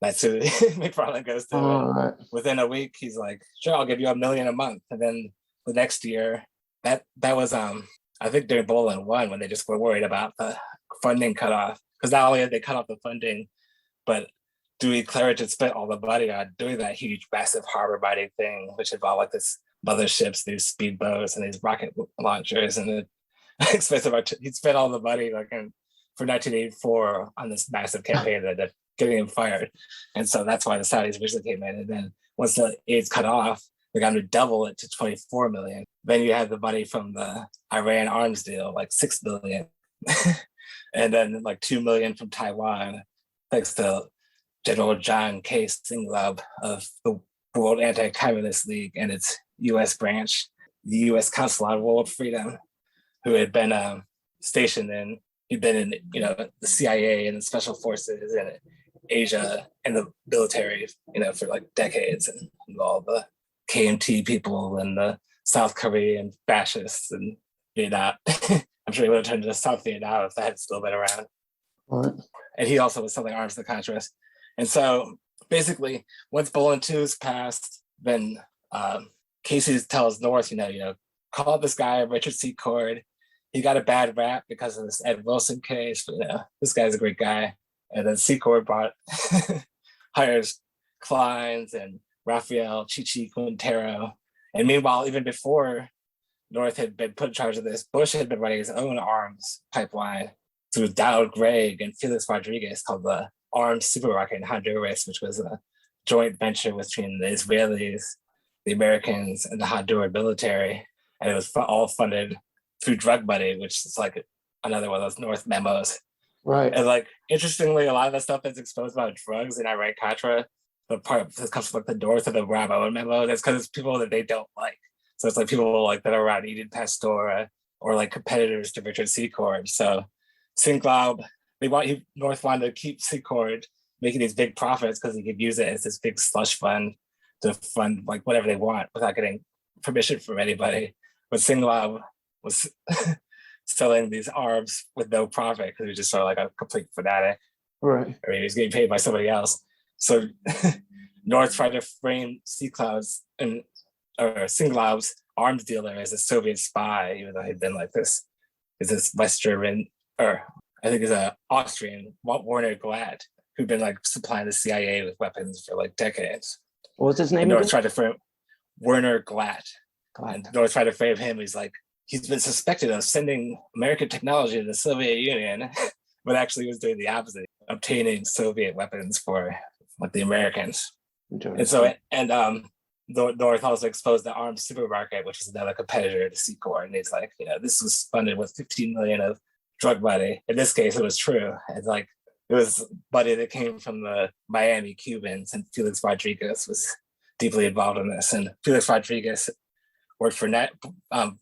B: That's who McFarlane goes to.
A: Right.
B: Within a week, he's like, sure, I'll give you $1 million a month. And then the next year, that was I think during Bolin 1 when they just were worried about the funding cutoff. Because not only did they cut off the funding, but Dewey Claridge had spent all the money on doing that huge, massive harbor binding thing, which involved like this motherships, these speedboats, and these rocket launchers, and the expensive. He'd spent all the money like for 1984 on this massive campaign that ended up getting him fired, and so that's why the Saudis originally came in. And then once the aid's cut off, they got to double it to 24 million. Then you have the money from the Iran arms deal, like 6 million, and then like 2 million from Taiwan, thanks to General John K. Singlab of the World Anti-Communist League and its U.S. branch, the U.S. Council on World Freedom, who had been stationed in, he'd been in, you know, the CIA and the special forces in Asia and the military, you know, for like decades, and all the KMT people and the South Korean fascists and Vietnam. I'm sure he would have turned to South Vietnam if that had still been around.
A: Right.
B: And he also was selling arms to the Contras. And so basically, once Bolin 2 is passed, then Casey tells North, you know, call this guy Richard C. Cord. He got a bad rap because of this Ed Wilson case, but you know, this guy's a great guy. And then C. Cord hires Kleins and Rafael Chichi Quintero. And meanwhile, even before North had been put in charge of this, Bush had been running his own arms pipeline through Donald Gregg and Felix Rodriguez called the Armed Superrocket in Honduras, which was a joint venture between the Israelis, the Americans, and the Honduran military. And it was all funded through drug money, which is like another one of those North memos.
A: Right.
B: And like, interestingly, a lot of the stuff that's exposed about drugs in Iran-Contra, the part that comes from like the North of the Bravo memo, that's because it's people that they don't like. So it's like people like that are around Eden Pastora or like competitors to Richard C. Cord. So Sinclaub, North wanted to keep C. Cord making these big profits because he could use it as this big slush fund to fund like whatever they want without getting permission from anybody. But Sinclaub was selling these arms with no profit because he was just sort of like a complete fanatic.
A: Right.
B: Or he was getting paid by somebody else. So North tried to frame Sinclaub's arms dealer as a Soviet spy, even though he'd been like this West German, or I think it's an Austrian, Werner Glatt, who'd been like supplying the CIA with weapons for like decades.
A: What was his name?
B: North tried to frame Werner Glatt. And North tried to frame him. He's been suspected of sending American technology to the Soviet Union, but actually was doing the opposite, obtaining Soviet weapons for like the Americans. And so, North also exposed the Armed Supermarket, which is another competitor to C Corps. And he's like, you know, this was funded with 15 million of drug money. In this case, it was true. It's like, it was money that came from the Miami Cubans, and Felix Rodriguez was deeply involved in this. And Felix Rodriguez worked for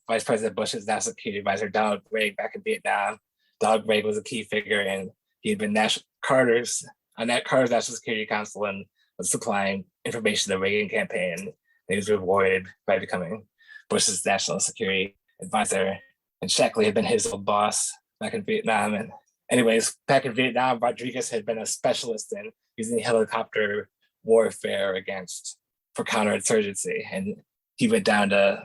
B: Vice President Bush's national security advisor, Donald Gregg, back in Vietnam. Donald Gregg was a key figure, and he'd been Carter's National Security Council and was supplying information to the Reagan campaign. He was rewarded by becoming Bush's national security advisor. And Shackley had been his old boss back in Vietnam. And anyways, back in Vietnam, Rodriguez had been a specialist in using helicopter warfare for counterinsurgency. And he went down to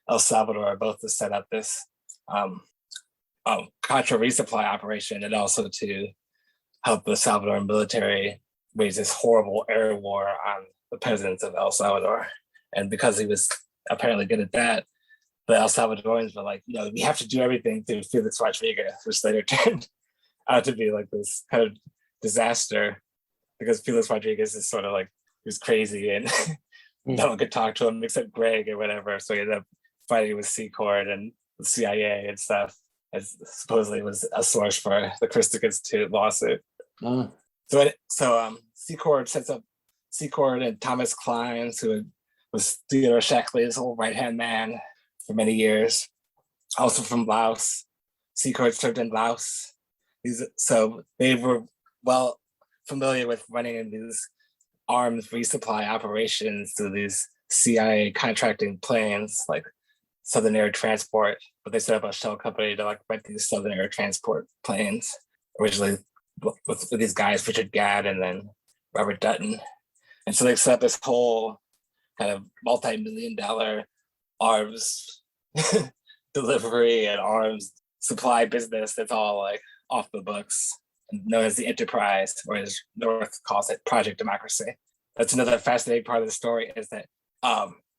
B: El Salvador both to set up this Contra resupply operation, and also to help the Salvadoran military wage this horrible air war on the presidents of El Salvador. And because he was apparently good at that, the El Salvadorians were like, we have to do everything through Felix Rodriguez, which later turned out to be like this kind of disaster because Felix Rodriguez is sort of like, he was crazy and no one could talk to him except Greg or whatever. So he ended up fighting with Secord and the CIA and stuff, as supposedly was a source for the Christic Institute lawsuit. So Secord sets up Secord and Thomas Klein, who was Theodore Shackley's old right-hand man for many years, also from Laos. Secord served in Laos. So they were well familiar with running in these arms resupply operations through these CIA contracting planes, like Southern Air Transport, but they set up a shell company to like rent these Southern Air Transport planes, originally with these guys, Richard Gadd and then Robert Dutton. And so they set up this whole kind of multi-million-dollar arms delivery and arms supply business that's all like off the books, known as the Enterprise, or as North calls it, Project Democracy. That's another fascinating part of the story, is that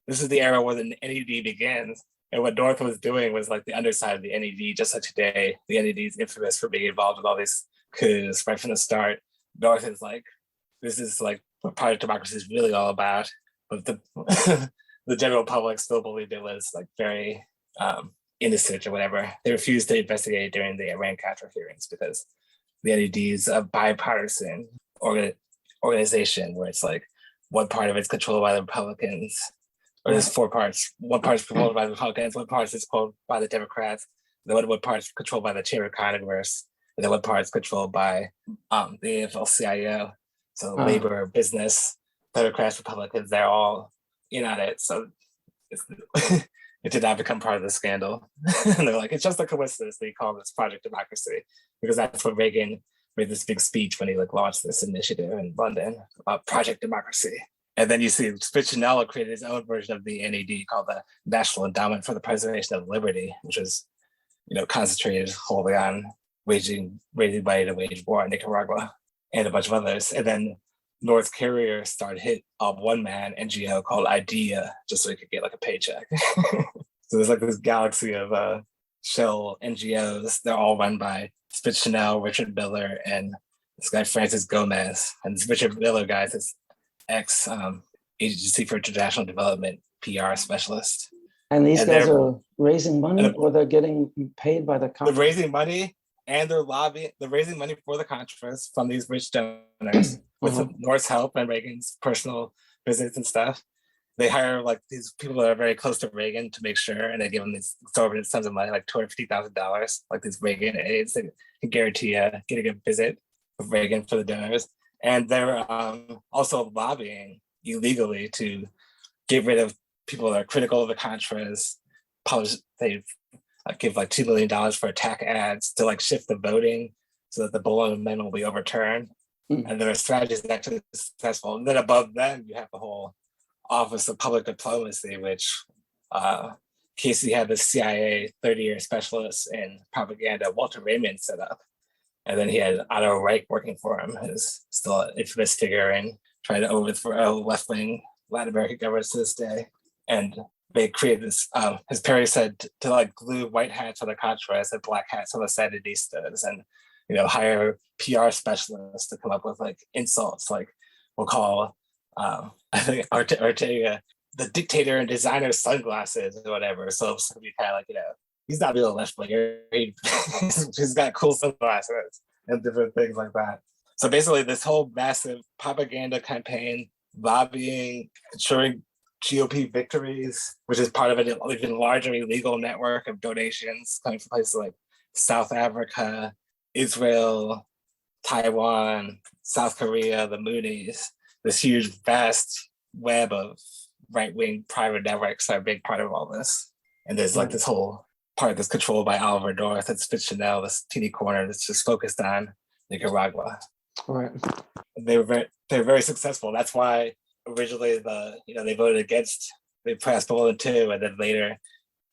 B: this is the era where the NED begins. And what North was doing was like the underside of the NED, just like today. The NED is infamous for being involved with all these coups right from the start. North is like, this is like what Project Democracy is really all about. But the the general public still believed it was like very innocent or whatever. They refused to investigate it during the Iran-Contra hearings because the NED is a bipartisan organization where it's like one part of it's controlled by the Republicans, or there's four parts. One part is controlled by the Republicans, one part is controlled by the Democrats, then one part is controlled by the Chamber of Congress, and then one part is controlled by the AFL-CIO. So labor, business, Democrats, Republicans, they're all in on it. So it did not become part of the scandal. And they're like, it's just a coincidence they call this Project Democracy, because that's what Reagan made this big speech when he like launched this initiative in London about Project Democracy. And then you see Spitznella created his own version of the NED called the National Endowment for the Preservation of Liberty, which was, concentrated wholly on raising money to wage war in Nicaragua and a bunch of others. And then North Carrier started hit a one-man NGO called IDEA just so he could get like a paycheck. So there's like this galaxy of shell NGOs. They're all run by Spitznell, Richard Miller, and this guy Francis Gomez. And this Richard Miller guy is this ex Agency for International Development PR specialist.
A: And these guys are raising money, or they're getting paid by the Contras?
B: They're raising money, and they're lobbying. They're raising money for the Contras from these rich donors with North's help and Reagan's personal visits and stuff. They hire like these people that are very close to Reagan to make sure, and they give them these exorbitant sums of money, like $250,000, like these Reagan aides. They can guarantee getting a visit with Reagan for the donors. And they're also lobbying illegally to get rid of people that are critical of the Contras. They give like $2 million for attack ads to like shift the voting so that the Bolin Amendment will be overturned. And there are strategies that are actually successful. And then above them, you have the whole Office of Public Diplomacy, which Casey had the CIA 30-year specialist in propaganda, Walter Raymond, set up. And then he had Otto Reich working for him, who's still an infamous figure in trying to overthrow left-wing Latin American governments to this day. And they created this, as Perry said, to like glue white hats on the Contras and black hats on the Sandinistas, and hire PR specialists to come up with like insults, like we'll call I think Ortega the dictator and designer sunglasses or whatever. So it's gonna be kind of like, he's not really a left winger. He's got cool sunglasses and different things like that. So basically, this whole massive propaganda campaign, lobbying, ensuring GOP victories, which is part of an even larger illegal network of donations coming from places like South Africa, Israel, Taiwan, South Korea, the Moonies, this huge, vast web of right-wing private networks are a big part of all this. And there's like this whole part that's controlled by Oliver North and Spitznell, this teeny corner that's just focused on Nicaragua.
A: Right.
B: They're very successful. That's why originally they voted against, they passed Bolin II, and then later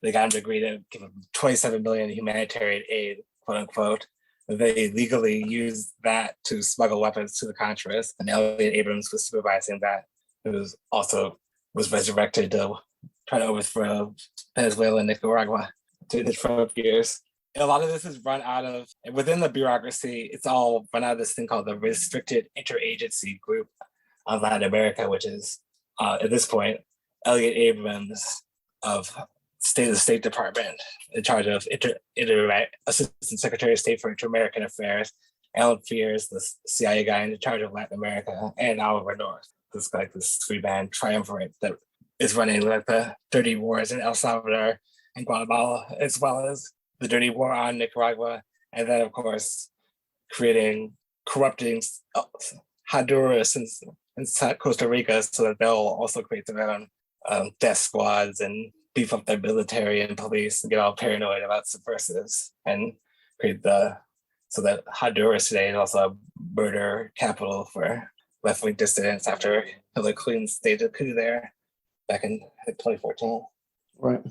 B: they got them to agree to give them 27 million humanitarian aid, quote unquote. They legally used that to smuggle weapons to the Contras, and Elliot Abrams was supervising that. who was resurrected to try to overthrow Venezuela and Nicaragua during the Trump years. And a lot of this is run out of, within the bureaucracy, it's all run out of this thing called the Restricted Interagency Group of Latin America, which is, at this point, Elliot Abrams of the State Department in charge of Assistant Secretary of State for Inter-American Affairs, Alan Fears, the CIA guy in charge of Latin America, and Oliver North. This like this three-man triumvirate that is running like the dirty wars in El Salvador and Guatemala, as well as the dirty war on Nicaragua, and then of course corrupting Honduras and Costa Rica, so that they'll also create their own death squads and beef up their military and police and get all paranoid about subversives and create so that Honduras today is also a murder capital for left-wing dissidents after Hillary Clinton staged a coup there back in 2014.
A: Right.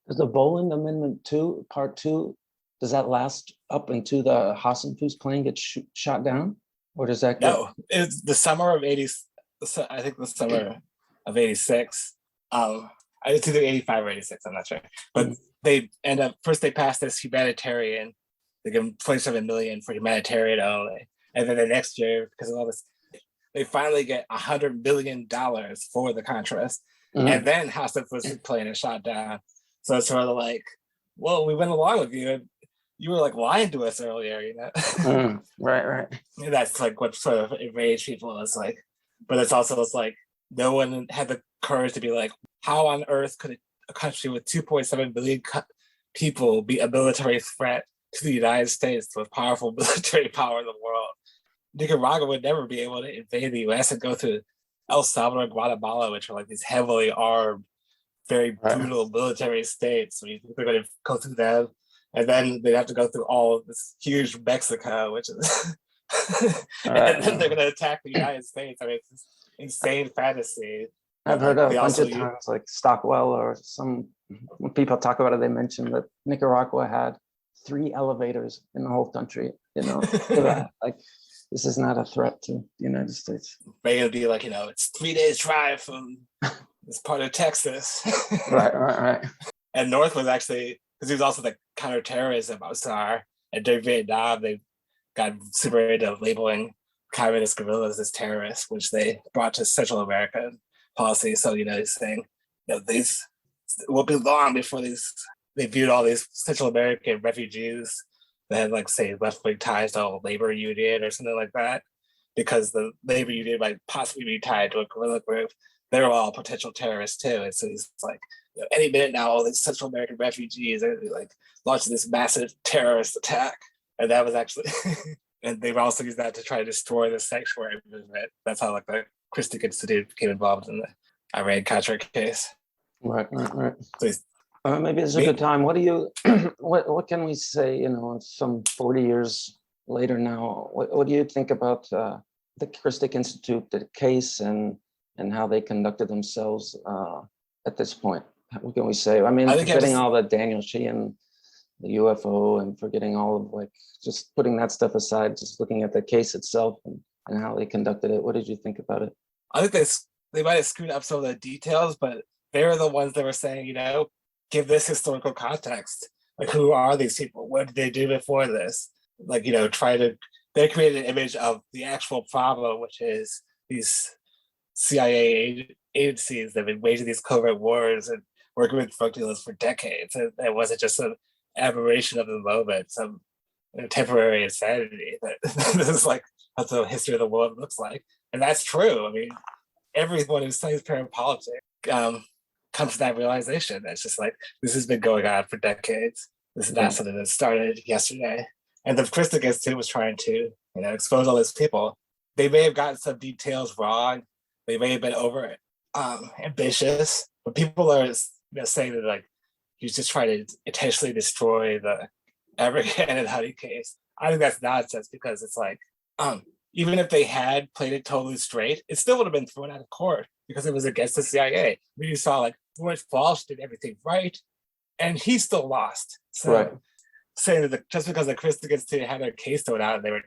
A: Does the Boland Amendment 2, Part 2, does that last up into the Hassanpour's plane gets shot down? Or does that get...
B: No, it's the summer of 80, I think the summer of 86. It's either 85 or 86, I'm not sure. But they end up, first they passed this humanitarian, they give them 27 million for humanitarian only. And then the next year, because of all this, they finally get $100 million for the Contras. And then Hassanpour's plane is shot down. So it's sort of like, well, we went along with you. And you were like lying to us earlier, you know?
A: Right.
B: And that's like what sort of enraged people. It's like, but it's also, it's like, no one had the courage to be like, how on earth could a country with 2.7 billion people be a military threat to the United States, the most powerful military power in the world? Nicaragua would never be able to invade the US and go through El Salvador and Guatemala, which are like these heavily armed, very brutal military states. So you think they're going to go through them, and then they'd have to go through all of this huge Mexico, which is, and then they're going to attack the United States. I mean, it's this insane fantasy.
A: I've heard a bunch of times, like Stockwell or when people talk about it, they mention that Nicaragua had 3 elevators in the whole country, you know, like, this is not a threat to the United States.
B: They would be like, you know, it's 3 days drive from this part of Texas.
A: Right.
B: And North was actually, because he was also the counterterrorism czar, and during Vietnam, they got super into labeling communist guerrillas as terrorists, which they brought to Central America policy. So, you know, he's saying, you know, these will be long before they viewed all these Central American refugees that had, like, say, left-wing ties to a labor union or something like that, because the labor union might possibly be tied to a guerrilla group. They're all potential terrorists too. And so he's like, you know, any minute now, all these Central American refugees are like launching this massive terrorist attack. And that was actually, and they've also used that to try to destroy the sanctuary movement. That's how like the Christic Institute became involved in the Iran-Contra case.
A: Right.
B: So
A: maybe it's a good time. What do you, what can we say, you know, some 40 years later now, what do you think about the Christic Institute, the case, and how they conducted themselves at this point? What can we say? I mean, forgetting all the Daniel Sheehan, the UFO, and forgetting all of, like, just putting that stuff aside, just looking at the case itself and how they conducted it. What did you think about it?
B: I think they might have screwed up some of the details, but they're the ones that were saying, you know, give this historical context. Like, who are these people? What did they do before this? Like, you know, they created an image of the actual problem, which is these CIA agencies that have been waging these covert wars and working with drug dealers for decades. And it wasn't just an aberration of the moment, some temporary insanity. That this is like what the history of the world looks like. And that's true. I mean, everyone who studies politics comes to that realization. That's just like, this has been going on for decades. This is not something that started yesterday. And the Christic Institute was trying to, you know, expose all these people. They may have gotten some details wrong. They may have been over ambitious, but people are, you know, saying that, like, he's just trying to intentionally destroy the Abraham and Honey case. I think that's nonsense, because it's like, even if they had played it totally straight, it still would have been thrown out of court because it was against the CIA. I mean, you saw, like, George Walsh did everything right, and he still lost. So saying that just because the Christic Institute had their case thrown out and they were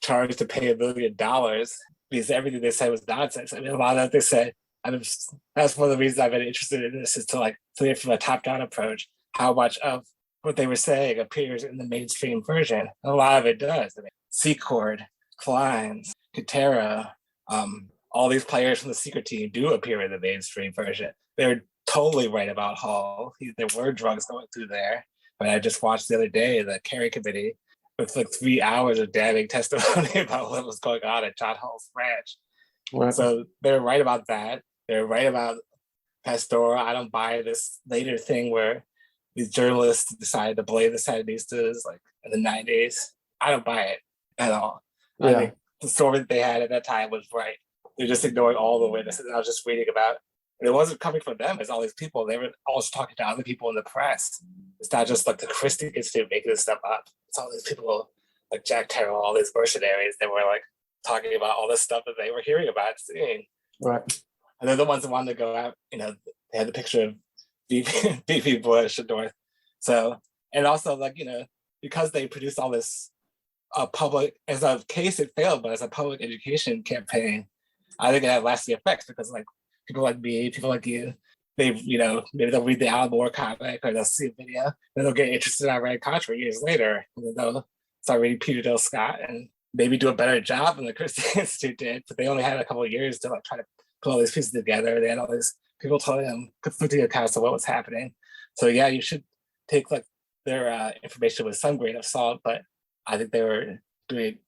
B: charged to pay $1 million because everything they said was nonsense. I mean, a lot of that they said, that's one of the reasons I've been interested in this, is to like see from a top-down approach how much of what they were saying appears in the mainstream version. A lot of it does. I mean, Secord, Kleins, Katera, all these players from the secret team do appear in the mainstream version. They're totally right about Hall. There were drugs going through there. But I just watched the other day the Kerry Committee with like 3 hours of damning testimony about what was going on at John Hall's ranch.
A: Right.
B: So they're right about that. They're right about Pastora. I don't buy this later thing where these journalists decided to blame the Sandinistas like in the 90s. I don't buy it at all. Yeah. I think the story that they had at that time was right. They're just ignoring all the witnesses. I was just reading about, and it wasn't coming from them. It's all these people. They were also talking to other people in the press. It's not just like the Christic Institute making this stuff up. It's all these people like Jack Terrell, all these mercenaries that were like talking about all this stuff that they were hearing about, seeing.
A: Right.
B: And they're the ones that wanted to go out. You know, they had the picture of VP Bush and North. So, and also like, you know, because they produced all this public, as a case it failed, but as a public education campaign, I think it had lasting effects, because like people like me, people like you, they, you know, maybe they'll read the Alan Moore comic or they'll see a video, then they'll get interested in Iran-Contra years later, and then they'll start reading Peter Dale Scott and maybe do a better job than the Christic Institute did, but they only had a couple of years to like try to put all these pieces together. They had all these people telling them conflicting accounts of what was happening. So yeah, you should take like their information with some grain of salt, but I think they were doing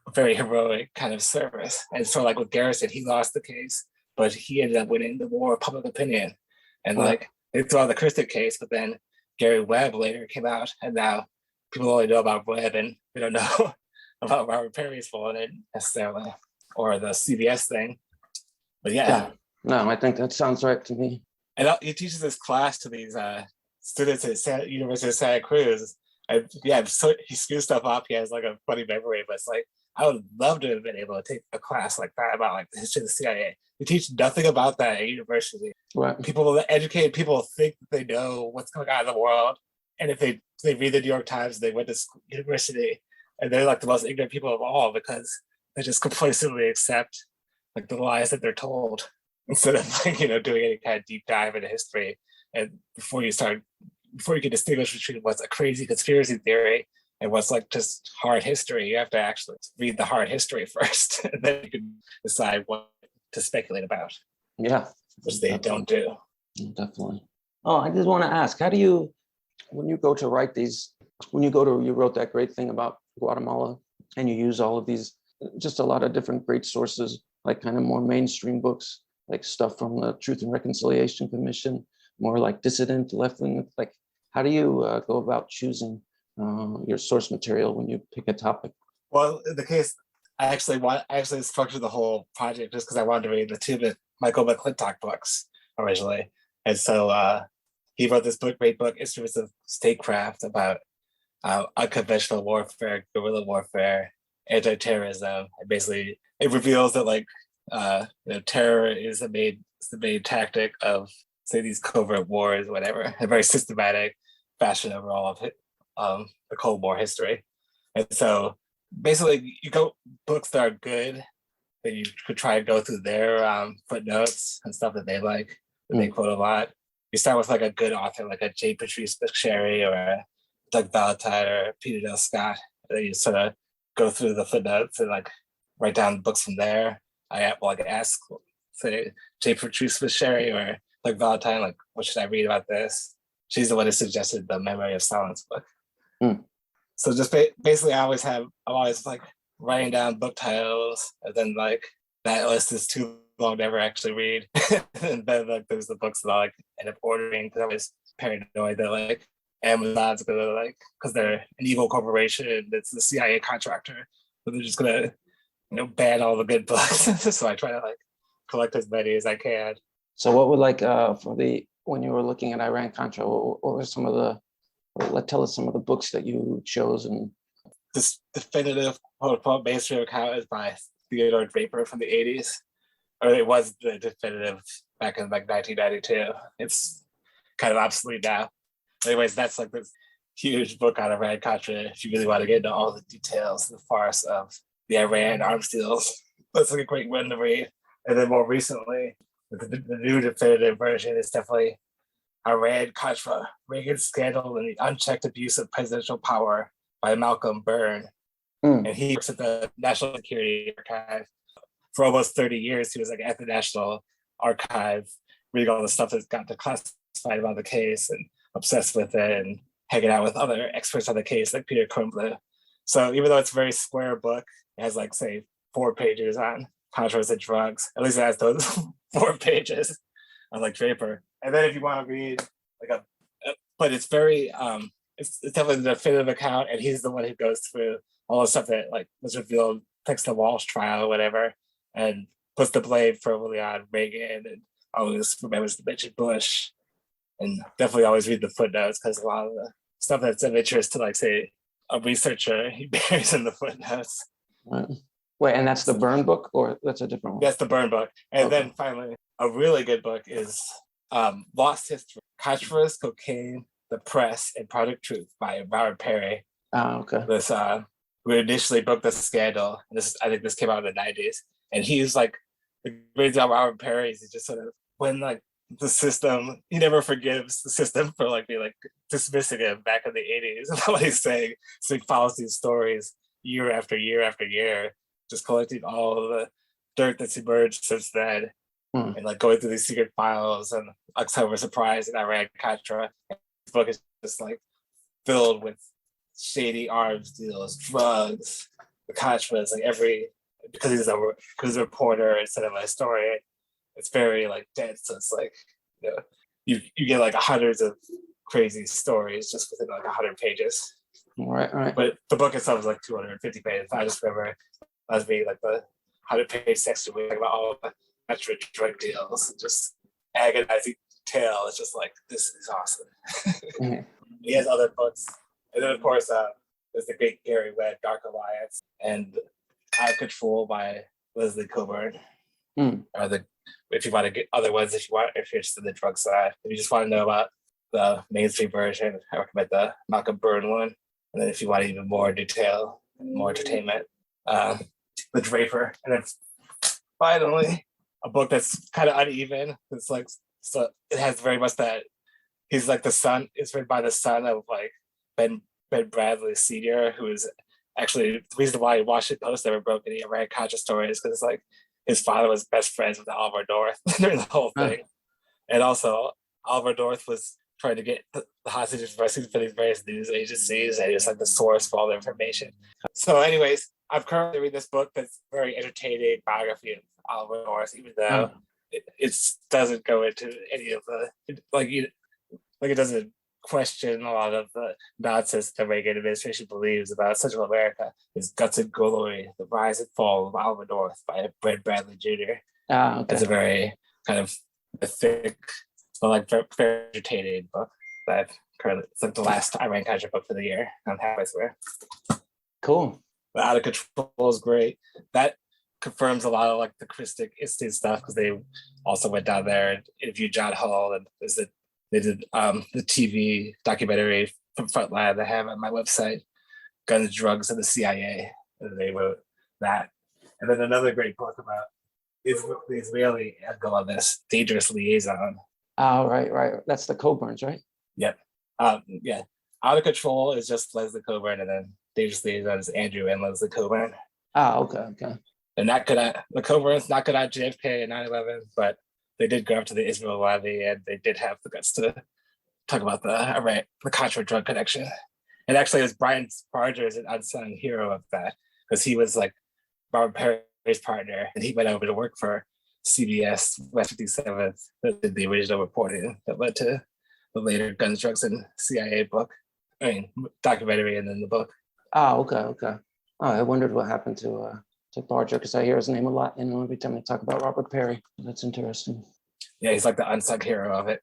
B: a very heroic kind of service. And so like with Garrison, he lost the case, but he ended up winning the war of public opinion. And like they threw out the Christic case, but then Gary Webb later came out, and now people only know about Webb and they don't know about Robert Perry's fault necessarily, or the CBS thing. But yeah.
A: No, I think that sounds right to me.
B: And he teaches this class to these students at University of Santa Cruz. And yeah, so he screws stuff up. He has like a funny memory, but it's like, I would love to have been able to take a class like that about like the history of the CIA. They teach nothing about that at university.
A: Right.
B: People, educated people, think that they know what's going on in the world. And if they read the New York Times, they went to university, and they're like the most ignorant people of all, because they just complacently accept like the lies that they're told, instead of like, you know, doing any kind of deep dive into history. And before you can distinguish between what's a crazy conspiracy theory and what's like just hard history, you have to actually read the hard history first, and then you can decide what to speculate about. Yeah, which they don't do.
A: Definitely. Oh, I just want to ask, how do you, when you go to write these, you wrote that great thing about Guatemala, and you use all of these, just a lot of different great sources, like kind of more mainstream books, like stuff from the Truth and Reconciliation Commission, more like dissident, left-wing, like how do you go about choosing your source material when you pick a topic?
B: Well, in the case, I actually structured the whole project just because I wanted to read the two Michael McClintock books originally. And so he wrote this great book, Instruments of Statecraft, about unconventional warfare, guerrilla warfare, anti-terrorism. And basically, it reveals that like terror is the main tactic of, say, these covert wars, whatever, a very systematic fashion over all of the Cold War history. And so basically you go books that are good, that you could try and go through their footnotes and stuff that they like, that they quote a lot. You start with like a good author, like a J. Patrice Sherry or a Doug Valentine or Peter Dale Scott. And then you sort of go through the footnotes and like write down books from there. I like ask, say, J. Patrice Sherry or Doug Valentine, like, what should I read about this? She's the one who suggested the Memory of Silence book. So just basically, I'm always like writing down book titles, and then like that list is too long to ever actually read. And then like there's the books that I like end up ordering, because I was paranoid that like Amazon's gonna like, because they're an evil corporation, it's the CIA contractor, so they're just gonna, you know, ban all the good books. So I try to like collect as many as I can.
A: So what would like when you were looking at Iran-Contra, what were some of the, tell us some of the books that you chose? And
B: this definitive quote-unquote mainstream account is by Theodore Draper from the 80s, or it was the definitive back in like 1992. It's kind of obsolete now. Anyways, that's like this huge book on Iran-Contra if you really want to get into all the details, the farce of the Iran arms deals That's like a great one to read. And then more recently, the new definitive version is definitely Iran-Contra, Reagan's Scandal and the Unchecked Abuse of Presidential Power by Malcolm Byrne.
A: Mm.
B: And he works at the National Security Archive. For almost 30 years, he was like at the National Archive, reading all the stuff that's got declassified about the case and obsessed with it and hanging out with other experts on the case like Peter Crumbler. So even though it's a very square book, it has like say 4 pages on contras and drugs. At least it has those 4 pages on like Draper. And then if you want to read like but it's very it's definitely the definitive account, and he's the one who goes through all the stuff that like was revealed thanks to the Walsh trial or whatever, and puts the blame firmly on Reagan, and always remembers to mention Bush, and definitely always read the footnotes because a lot of the stuff that's of interest to like say a researcher he buries in the footnotes.
A: Right. Wait, and that's the Byrne book, or that's a different one?
B: That's the Byrne book. And
A: Okay.
B: then finally, a really good book is Lost History, Contras, Cocaine, the Press, and Project Truth by Robert Perry.
A: Okay.
B: This we initially booked the scandal. And I think this came out in the 90s. And he's like, the great thing about Robert Perry is he just sort of, when like the system, he never forgives the system for like being like dismissing him back in the 80s about what he's saying. So he follows these stories year after year after year, just collecting all of the dirt that's emerged since then, and like going through these secret files and October Surprise and Iran-Contra. This book is just like filled with shady arms deals, drugs, the Contras, like because he's a reporter instead of a historian. It's very like dense. So it's like, you know, you get like hundreds of crazy stories just within like 100 pages.
A: Right.
B: But the book itself is like 250 pages. I just remember I was reading like the 100-page section about all the extra drug deals, and just agonizing tale. It's just like, this is awesome. He has other books. And then of course, there's the great Gary Webb, Dark Alliance, and Out of Control by Leslie Coburn. If you want to get other ones, if you're interested in the drug side, if you just want to know about the mainstream version, I recommend the Malcolm Byrne one. And then if you want even more detail, more entertainment, the Draper. And then finally, a book that's kind of uneven. It's like, so it has very much that he's like the son. It's written by the son of like Ben Bradley Sr., who is actually the reason why Washington Post never broke any Iran-Contra stories, because like his father was best friends with Oliver North during the whole thing. And also Oliver North was trying to get the hostages rescued for these various news agencies, and it's like the source for all the information. So anyways, I'm currently reading this book that's very entertaining biography of Oliver North, even though it doesn't go into any of the it doesn't question a lot of the nonsense the Reagan administration believes about Central America. Is Guts and Glory, The Rise and Fall of Oliver North by Brett Bradley Jr. It's a very kind of a thick, but like very entertaining book that currently, it's like the last Iran-Contra book for the year. I'm happy with it.
A: Cool.
B: But Out of Control is great. That confirms a lot of like the Christic Institute stuff, because they also went down there and interviewed John Hull, and they did the TV documentary from Frontline that I have on my website, Guns, Drugs, and the CIA. And they wrote that. And then another great book about the Israeli angle on this, Dangerous Liaison.
A: Oh, right. That's the Coburns, right?
B: Yep. Yeah. Out of Control is just Leslie Coburn, and then Dangerous Liaison is Andrew and Leslie Coburn.
A: Okay.
B: And the Coburns not good at JFK and 9/11, but they did go after the Israel lobby, and they did have the guts to talk about the Contra drug connection. And actually, it was Brian Sparger is an unsung hero of that, because he was like Robert Perry's partner, and he went over to work for CBS West 57th that did the original reporting that led to the later Guns, Drugs, and CIA book. Documentary, and then the book.
A: Okay. Oh, I wondered what happened to Barger, because I hear his name a lot, and every time I talk about Robert Perry. That's interesting.
B: Yeah, he's like the unsung hero of it.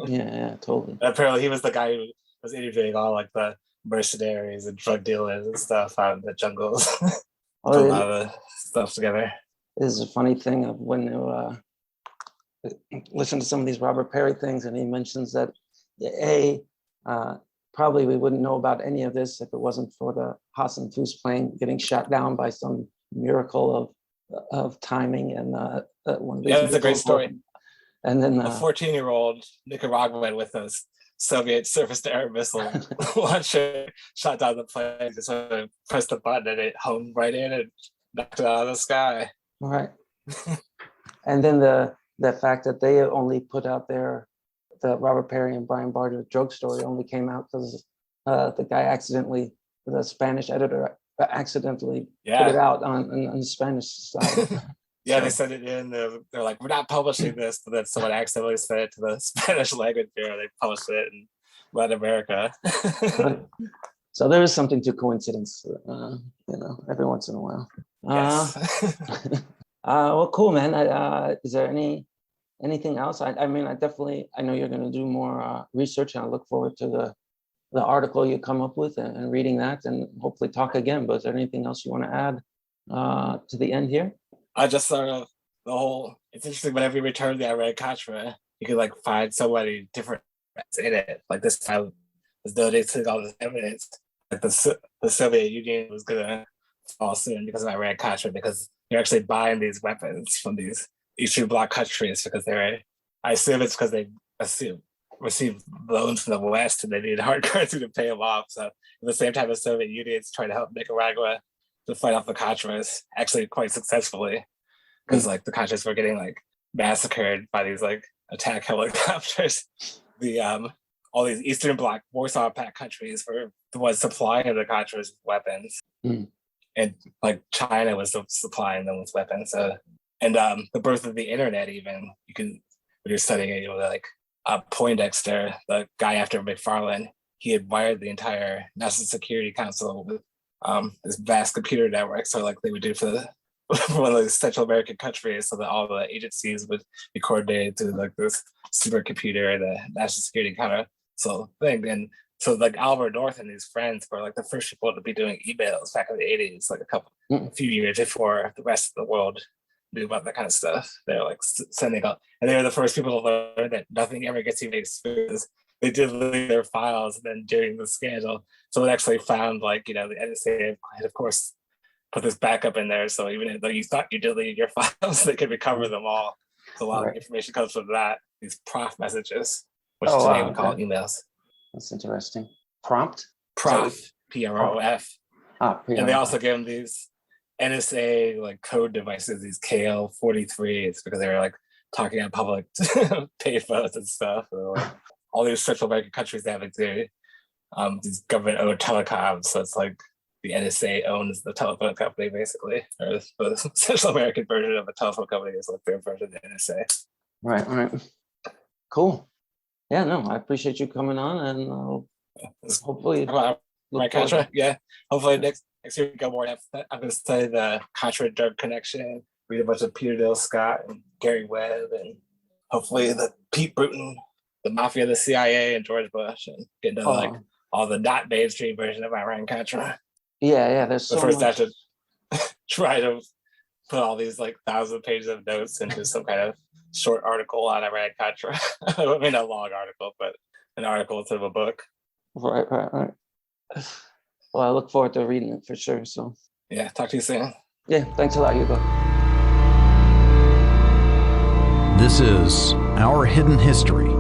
A: Yeah, totally.
B: Apparently, he was the guy who was interviewing all like the mercenaries and drug dealers and stuff out in the jungles. Put a lot of stuff together.
A: This is a funny thing of when you listen to some of these Robert Perry things, and he mentions that probably we wouldn't know about any of this if it wasn't for the Hassan Fus plane getting shot down by some miracle of timing and one of these.
B: Yeah, that's a great story.
A: And then
B: A 14-year-old Nicaraguan with a Soviet surface-to-air missile launcher shot down the plane. Just sort of pressed the button and it honed right in and knocked it out of the sky.
A: Right. And then the fact that they only put out the Robert Perry and Brian Barger joke story only came out because the guy accidentally, the Spanish editor accidentally put it out on the Spanish side.
B: Yeah, they sent it in. They're like, we're not publishing this, but then someone accidentally sent it to the Spanish language bureau. They published it in Latin America.
A: So there is something to coincidence, every once in a while.
B: Yes.
A: Well, cool, man. Is there anything else? I know you're going to do more research, and I look forward to the article you come up with and reading that, and hopefully talk again. But is there anything else you want to add to the end here?
B: I just sort of it's interesting whenever you return the Iran-Contra, you can like find so many different in it. Like this time was donating all this evidence that the Soviet Union was gonna fall soon because of Iran-Contra, because you're actually buying these weapons from these Eastern Bloc countries because I assume it's because they received loans from the West and they needed hard currency to pay them off. So at the same time, the Soviet Union's trying to help Nicaragua to fight off the Contras, actually quite successfully, because like the Contras were getting like massacred by these like attack helicopters. All these Eastern Bloc Warsaw Pact countries were the ones supplying the Contras with weapons, and like China was supplying them with weapons. So, and the birth of the internet, even when you're studying it, like Poindexter, the guy after McFarlane, he had wired the entire National Security Council with this vast computer network. So like they would do for one of those Central American countries, so that all the agencies would be coordinated through like this supercomputer, the National Security Council thing. And so like Albert North and his friends were like the first people to be doing emails back in the 80s, like a few years before the rest of the world knew about that kind of stuff. They're like sending out, and they were the first people to learn that nothing ever gets erased. They did leave their files, and then during the scandal, someone actually found the NSA had, of course, put this backup in there. So even though you thought you deleted your files, they could recover them all. So a lot of information comes from that, these prof messages, which today we call emails.
A: That's interesting. Prof,
B: PROF. And they also gave them these NSA like code devices, these KL-43s, because they were like talking on public payphones and stuff. Like, all these Central American countries have these government-owned telecoms, so it's like the NSA owns the telephone company, basically, or the Central American version of a telephone company is like their version of the NSA.
A: Right. Cool. Yeah, no, I appreciate you coming on, and hopefully,
B: my Contra. Yeah, hopefully next year we go more. I'm going to study the Contra drug connection, read a bunch of Peter Dale Scott and Gary Webb, and hopefully the Pete Bruton, the Mafia, the CIA, and George Bush, and get into like all the not mainstream version of Iran-Contra.
A: Yeah, there's so
B: first
A: much.
B: I should try to put all these like 1,000 pages of notes into some kind of short article on Iran-Contra. I mean, a long article, but an article instead of a book.
A: Right. Well, I look forward to reading it for sure. So
B: yeah, talk to you soon.
A: Yeah, thanks a lot, Hugo.
C: This is Our Hidden History